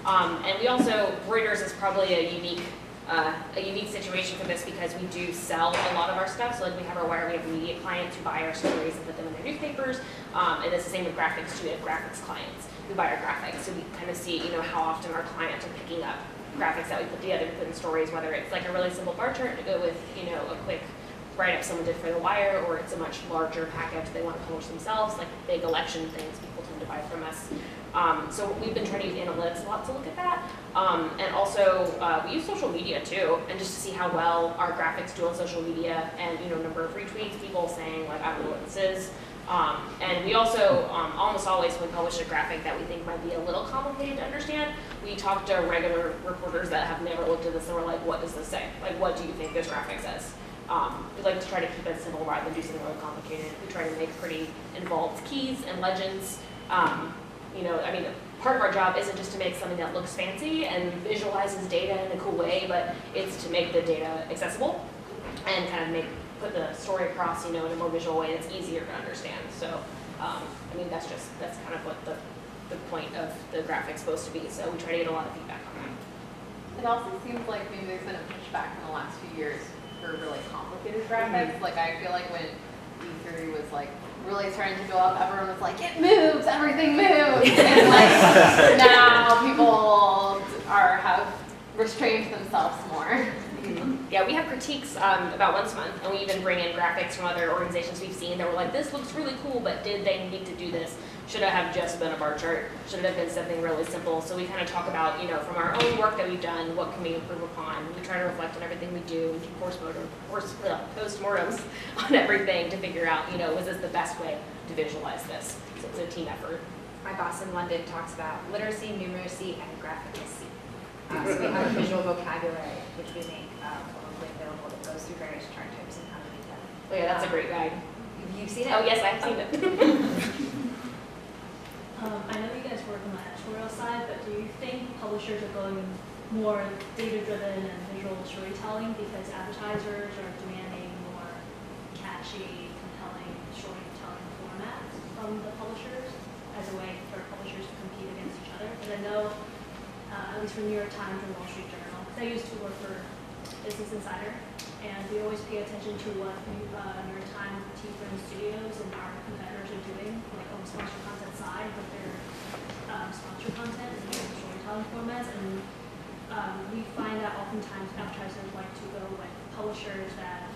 C: And we also, Reuters is probably a unique situation for this because we do sell a lot of our stuff. So like we have our wire, we have immediate clients who buy our stories and put them in their newspapers. And it's the same with graphics too. We have graphics clients who buy our graphics. So we kind of see, you know, how often our clients are picking up graphics that we put together to put in stories, whether it's like a really simple bar chart to go with, you know, a quick write-up someone did for the wire, or it's a much larger package they want to publish themselves, like big election things people tend to buy from us. So we've been trying to use analytics a lot to look at that. And also we use social media too, and just to see how well our graphics do on social media and, you know, number of retweets, people saying like, I don't know what this is. And we also, almost always when we publish a graphic that we think might be a little complicated to understand, we talk to regular reporters that have never looked at this and we're like, what does this say? Like, what do you think this graphic says? We like to try to keep it simple rather than do something really complicated. We try to make pretty involved keys and legends. You know, I mean, part of our job isn't just to make something that looks fancy and visualizes data in a cool way, but it's to make the data accessible and kind of put the story across, you know, in a more visual way that's easier to understand. So, I mean, that's kind of what the point of the graphic's supposed to be. So we try to get a lot of feedback on that.
D: It also seems like maybe there's been a pushback in the last few years for really complicated graphics. Like I feel like when E3 was like really starting to go up, everyone was like, it moves, everything moves. And like now people have restrained themselves more.
C: Yeah, we have critiques about once a month, and we even bring in graphics from other organizations we've seen that were like, this looks really cool, but did they need to do this? Should it have just been a bar chart? Should it have been something really simple? So we kind of talk about, you know, from our own work that we've done, what can we improve upon? We try to reflect on everything we do and do post-mortems on everything to figure out, you know, was this the best way to visualize this? So it's a team effort.
B: My boss in London talks about literacy, numeracy, and graphicity. So we have a visual vocabulary, which we make publicly available that goes through various chart types and how to read them.
C: Oh yeah, that's a great guide.
B: You've seen it?
C: Oh yes, I've seen it.
I: I know you guys work on the editorial side, but do you think publishers are going more data-driven and visual storytelling because advertisers are demanding more catchy, compelling storytelling formats from the publishers as a way for publishers to compete against each other? Because I know, at least for New York Times and Wall Street Journal, because I used to work for Business Insider, and we always pay attention to what New York Times, T-Friend Studios, and our competitors are doing, like on the sponsored content side with their sponsored content and their storytelling formats. And we find that oftentimes advertisers like to go with publishers that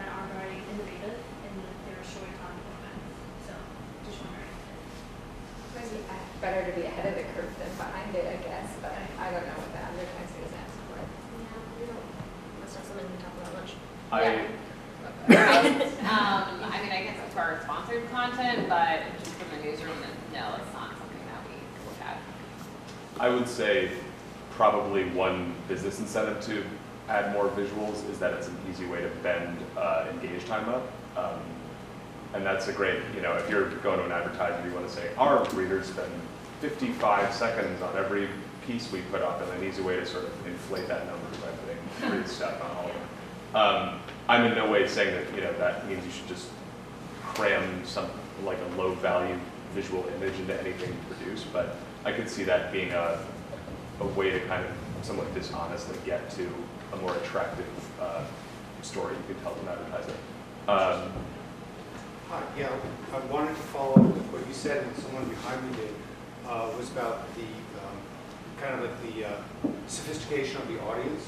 I: are very innovative in their storytelling formats. So, just wondering.
B: Better to be ahead of the curve than behind it, I guess, but I don't know what the advertising is asking for.
C: That's not something we talk about much.
D: I mean, I guess it's for our sponsored content, but just from the newsroom, no, it's not something that we look at.
A: I would say probably one business incentive to add more visuals is that it's an easy way to bend engage time up. And that's a great, you know, if you're going to an advertiser, you want to say, our readers spend 55 seconds on every piece we put up, and an easy way to sort of inflate that number by putting free stuff on all of them. I'm in no way saying that, you know, that means you should just cram some, like a low value visual image into anything you produce, but I could see that being a way to kind of somewhat dishonestly get to a more attractive story you could tell to an advertiser.
J: Yeah, I wanted to follow up with what you said, and someone behind me did, was about the kind of like the sophistication of the audience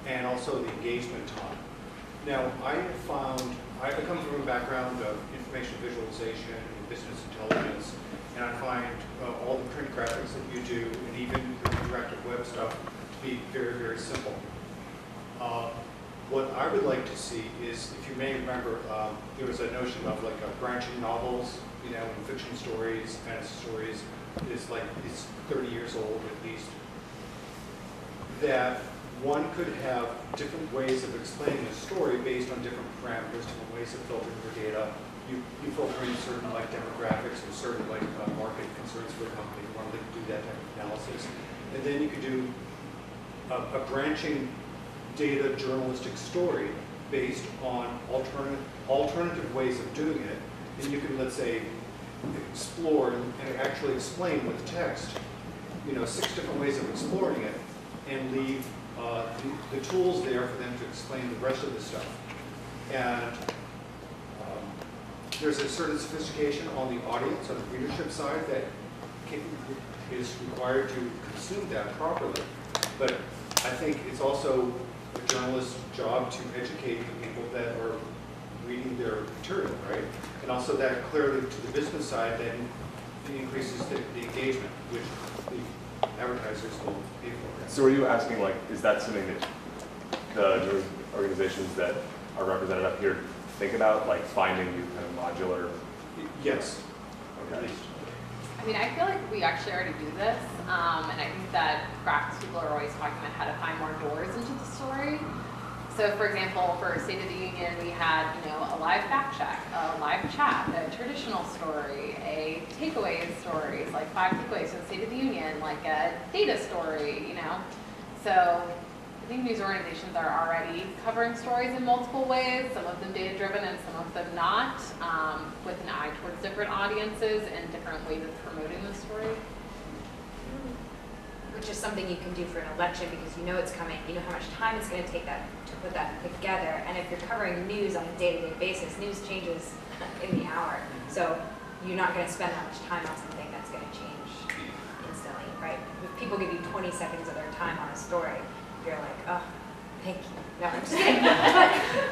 J: and also the engagement time. Now, I have found, I come from a background of information visualization and business intelligence, and I find all the print graphics that you do and even the interactive web stuff to be very, very simple. What I would like to see is, if you may remember, there was a notion of like branching novels, you know, and fiction stories, fantasy stories, is like, it's 30 years old at least, that one could have different ways of explaining a story based on different parameters, different ways of filtering your data. You filter in certain like demographics or certain like market concerns for a company. You want to do that type of analysis. And then you could do a branching data journalistic story based on alternative ways of doing it. And you can, let's say, explore and actually explain with text, you know, 6 different ways of exploring it, and leave the tools there for them to explain the rest of the stuff. And there's a certain sophistication on the audience, on the readership side, that is required to consume that properly. But I think it's also a journalist's job to educate the people that are reading their material, right? And also that clearly to the business side, then it increases the engagement, which the advertisers will pay for.
A: So are you asking, like, is that something that the organizations that are represented up here think about, like finding new kind of modular
J: Yes, at
A: Okay.
J: least.
D: I mean, I feel like we actually already do this, and I think that graphics people are always talking about how to find more doors into the story. So, for example, for State of the Union, we had, a live fact check, a live chat, a traditional story, a takeaway stories, like 5 takeaways from the State of the Union, like a data story, So, I think news organizations are already covering stories in multiple ways, some of them data-driven and some of them not, with an eye towards different audiences and different ways of promoting the story.
B: Which is something you can do for an election because you know it's coming, you know how much time it's going to take that to put that together. And if you're covering news on a day-to-day basis, news changes in the hour. So you're not going to spend that much time on something that's going to change instantly, right? If people give you 20 seconds of their time on a story, you're like, oh, thank you. No, I'm just kidding.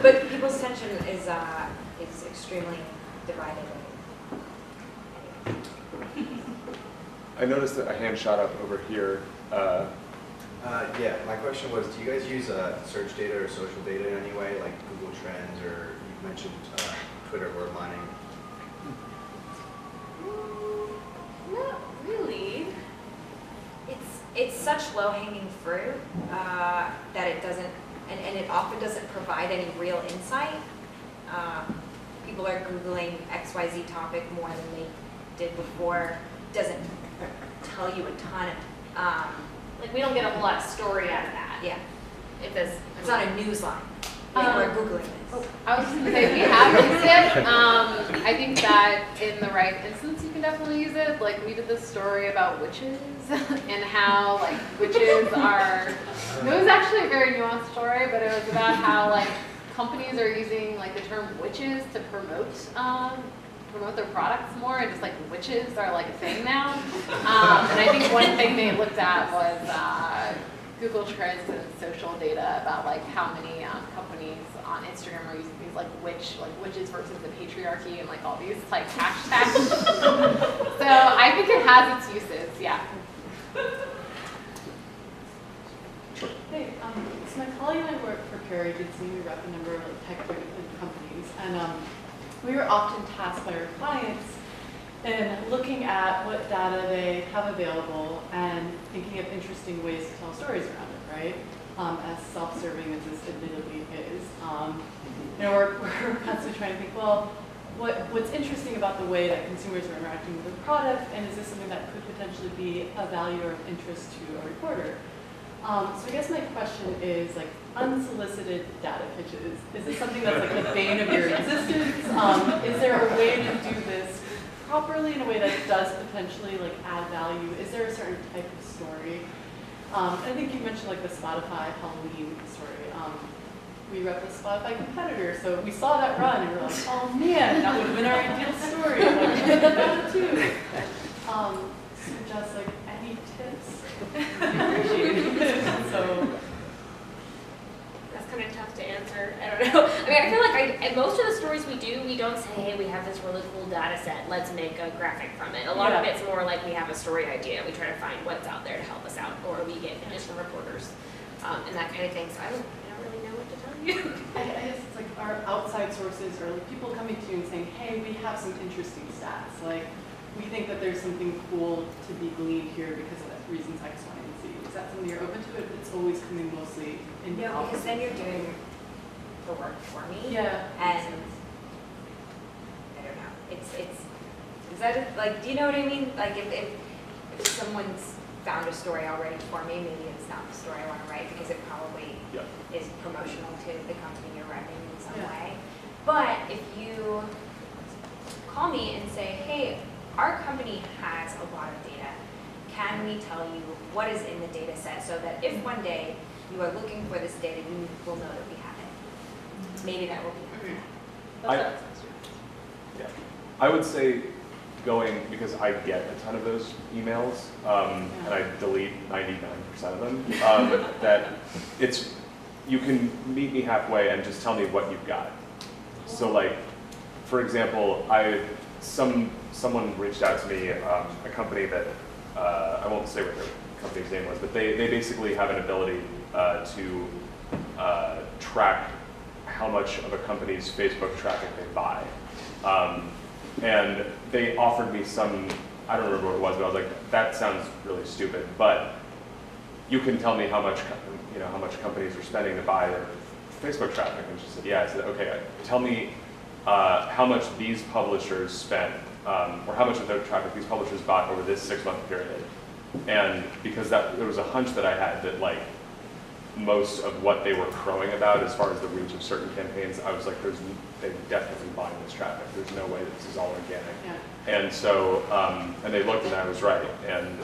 B: But people's attention is extremely divided.
A: I noticed that a hand shot up over here.
K: Yeah, my question was, do you guys use search data or social data in any way, like Google Trends, or you mentioned Twitter word lining?
B: Not really. It's such low-hanging fruit that it doesn't, and it often doesn't provide any real insight. People are Googling XYZ topic more than they did before. Doesn't tell you a ton.
C: Like, we don't get a whole lot of story out of that.
B: Yeah,
C: It's
B: not a news line. People are Googling this.
D: I was going to say, we have used it. I think that in the right instance, you can definitely use it. Like, we did this story about witches and how, witches are, it was actually a very nuanced story, but it was about how, companies are using, the term witches to promote their products more, and just witches are a thing now. And I think one thing they looked at was Google Trends and social data about how many companies on Instagram are using these witches versus the patriarchy and all these hashtags. So I think it has its uses, yeah.
L: Hey, so my colleague and I work for Peer Agency. We rep a number of tech-driven companies, and we were often tasked by our clients in looking at what data they have available and thinking of interesting ways to tell stories around it, right? As self-serving as this admittedly is. We're constantly trying to think, well, what's interesting about the way that consumers are interacting with the product, and is this something that could potentially be of value or of interest to a reporter? So I guess my question is, unsolicited data pitches. Is this something that's the bane of your existence? Is there a way to do this properly in a way that does potentially add value? Is there a certain type of story? I think you mentioned the Spotify Halloween story. We rep the Spotify competitor, so we saw that run and we're like, oh man, that would have been our ideal story. We did that too. So just any tips? So
C: That's kind of tough to answer. I don't know. I mean, I feel like most of the stories we do, we don't say, hey, we have this really cool data set, let's make a graphic from it. A lot of it's more like we have a story idea, we try to find what's out there to help us out, or we get images from reporters, and that kind of thing. So I don't really know what to tell you.
L: I guess it's our outside sources or people coming to you and saying, hey, we have some interesting stats. We think that there's something cool to be gleaned here because of reasons X, Y, and Z. Is that something you're open to? It's always coming mostly in
B: No, because then you're doing the work for me.
L: Yeah.
B: And I don't know. Is that do you know what I mean? If someone's found a story already for me, maybe it's not the story I want to write because it probably is promotional to the company you're repping in some way. But if you call me and say, hey, our company has a lot of data. Can we tell you what is in the data set so that if one day you are looking for this data, you will know that we have it. Maybe that will be helpful.
A: I would say because I get a ton of those emails, and I delete 99% of them, that you can meet me halfway and just tell me what you've got. So for example, someone reached out to me, a company that, I won't say what their company's name was, but they basically have an ability to track how much of a company's Facebook traffic they buy. And they offered me some, I don't remember what it was, but I was like, that sounds really stupid, but you can tell me how much, how much companies are spending to buy their Facebook traffic. And she said, yeah. I said, okay, tell me how much these publishers spent, or how much of their traffic these publishers bought over this 6-month period. And because there was a hunch that I had that like most of what they were crowing about as far as the reach of certain campaigns, I was like, they're definitely buying this traffic. There's no way that this is all organic.
H: Yeah.
A: And so, and they looked and I was right. And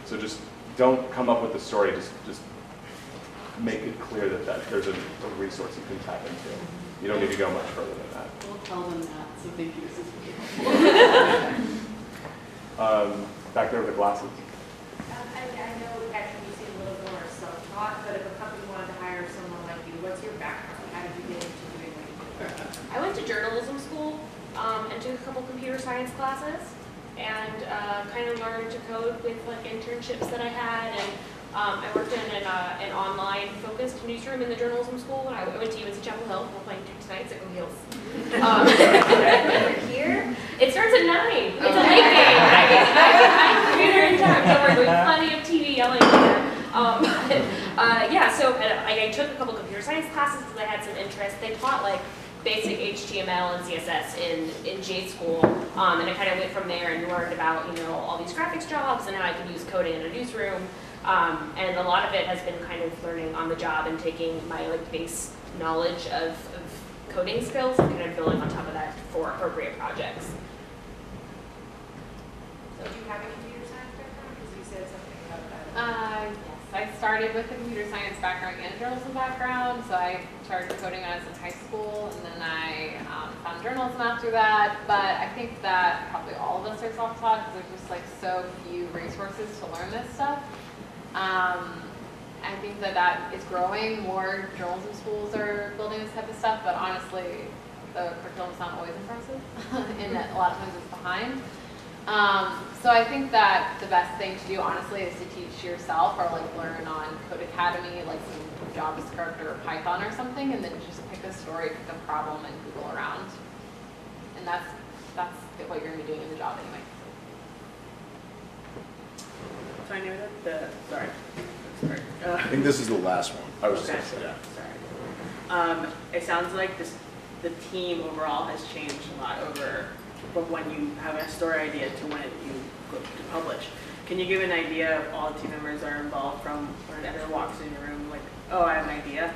A: so just don't come up with the story, just make it clear that there's a resource you can tap into. You don't need to go much further than that.
L: We'll tell them that, so thank you.
A: Back there with the glasses.
B: I know actually you seem a little bit more self-taught, but if a company wanted to hire someone like you, what's your background? How did you get into doing what you do?
C: I went to journalism school and took a couple computer science classes and kind of learned to code with like internships that I had. And I worked in an online focused newsroom in the journalism school. I went to UNC Chapel Hill. We're playing Duke tonight, so go Heels. Here, it starts at 9. It's a late game. I'm computer in time. So we're doing plenty of TV yelling here. Yeah, so I took a couple computer science classes because I had some interest. They taught like basic HTML and CSS in J school, and I kind of went from there and learned about all these graphics jobs and how I could use coding in a newsroom. And a lot of it has been kind of learning on the job and taking my like base knowledge of coding skills and kind of building on top of that for appropriate projects.
B: So do you have a computer science background? Because you said something about that.
D: Yes, I started with a computer science background and a journalism background. So I started coding when I was in high school, and then I found journalism after that. But I think that probably all of us are self-taught because there's just like so few resources to learn this stuff. I think that is growing. More journalism schools are building this type of stuff, but honestly, the curriculum's not always impressive, and a lot of times it's behind. So I think that the best thing to do, honestly, is to teach yourself or like learn on Code Academy, like some JavaScript or Python or something, and then just pick a story, pick a problem, and Google around. And that's what you're gonna be doing in the job anyway.
M: So I know that sorry.
E: I think this is the last one.
A: I was just
M: Okay.
A: going to say.
M: Sorry. It sounds like the team overall has changed a lot from when you have a story idea to when you go to publish. Can you give an idea of all the team members that are involved from when an editor walks in your room, like, oh, I have an idea,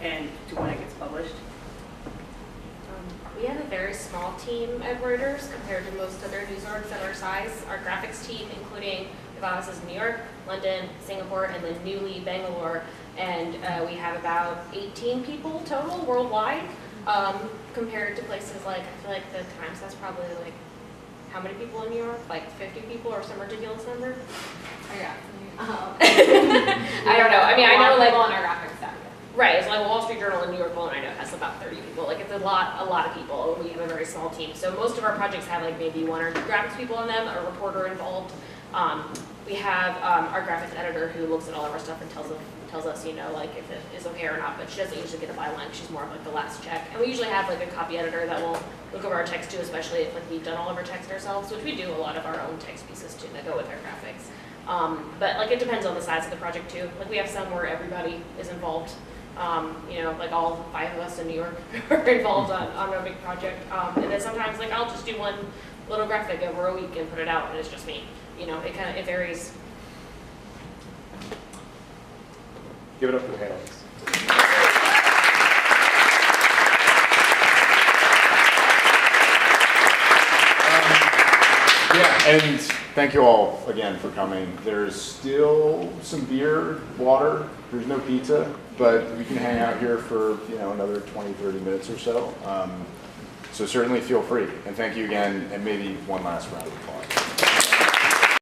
M: and to when it gets published?
C: We have a very small team at Reuters compared to most other news orgs at our size. Our graphics team, including the offices in New York, London, Singapore, and then newly Bangalore, and we have about 18 people total worldwide, compared to places like, I feel like the Times has probably like, how many people in New York? Like 50 people or some ridiculous number?
D: Oh, yeah.
C: I don't know. I mean, I know like
D: on our graphics staff.
C: right. It's like Wall Street Journal in New York alone, I know has about 30 people. Like it's a lot of people. We have a very small team. So most of our projects have like maybe 1 or 2 graphics people in them, a reporter involved. We have our graphics editor who looks at all of our stuff and tells us, like if it is okay or not, but she doesn't usually get a byline. She's more of like the last check. And we usually have like a copy editor that will look over our text too, especially if like we've done all of our text ourselves, which we do a lot of our own text pieces too that go with our graphics. But like it depends on the size of the project too. Like we have some where everybody is involved. Like all 5 of us in New York are involved on a big project. And then sometimes like I'll just do one little graphic over a week and put it out and it's just me. It varies.
A: Give it up for the panelists.
E: Yeah, and thank you all again for coming. There's still some beer, water. There's no pizza, but we can hang out here for another 20, 30 minutes or so. So certainly feel free. And thank you again, and maybe one last round of applause.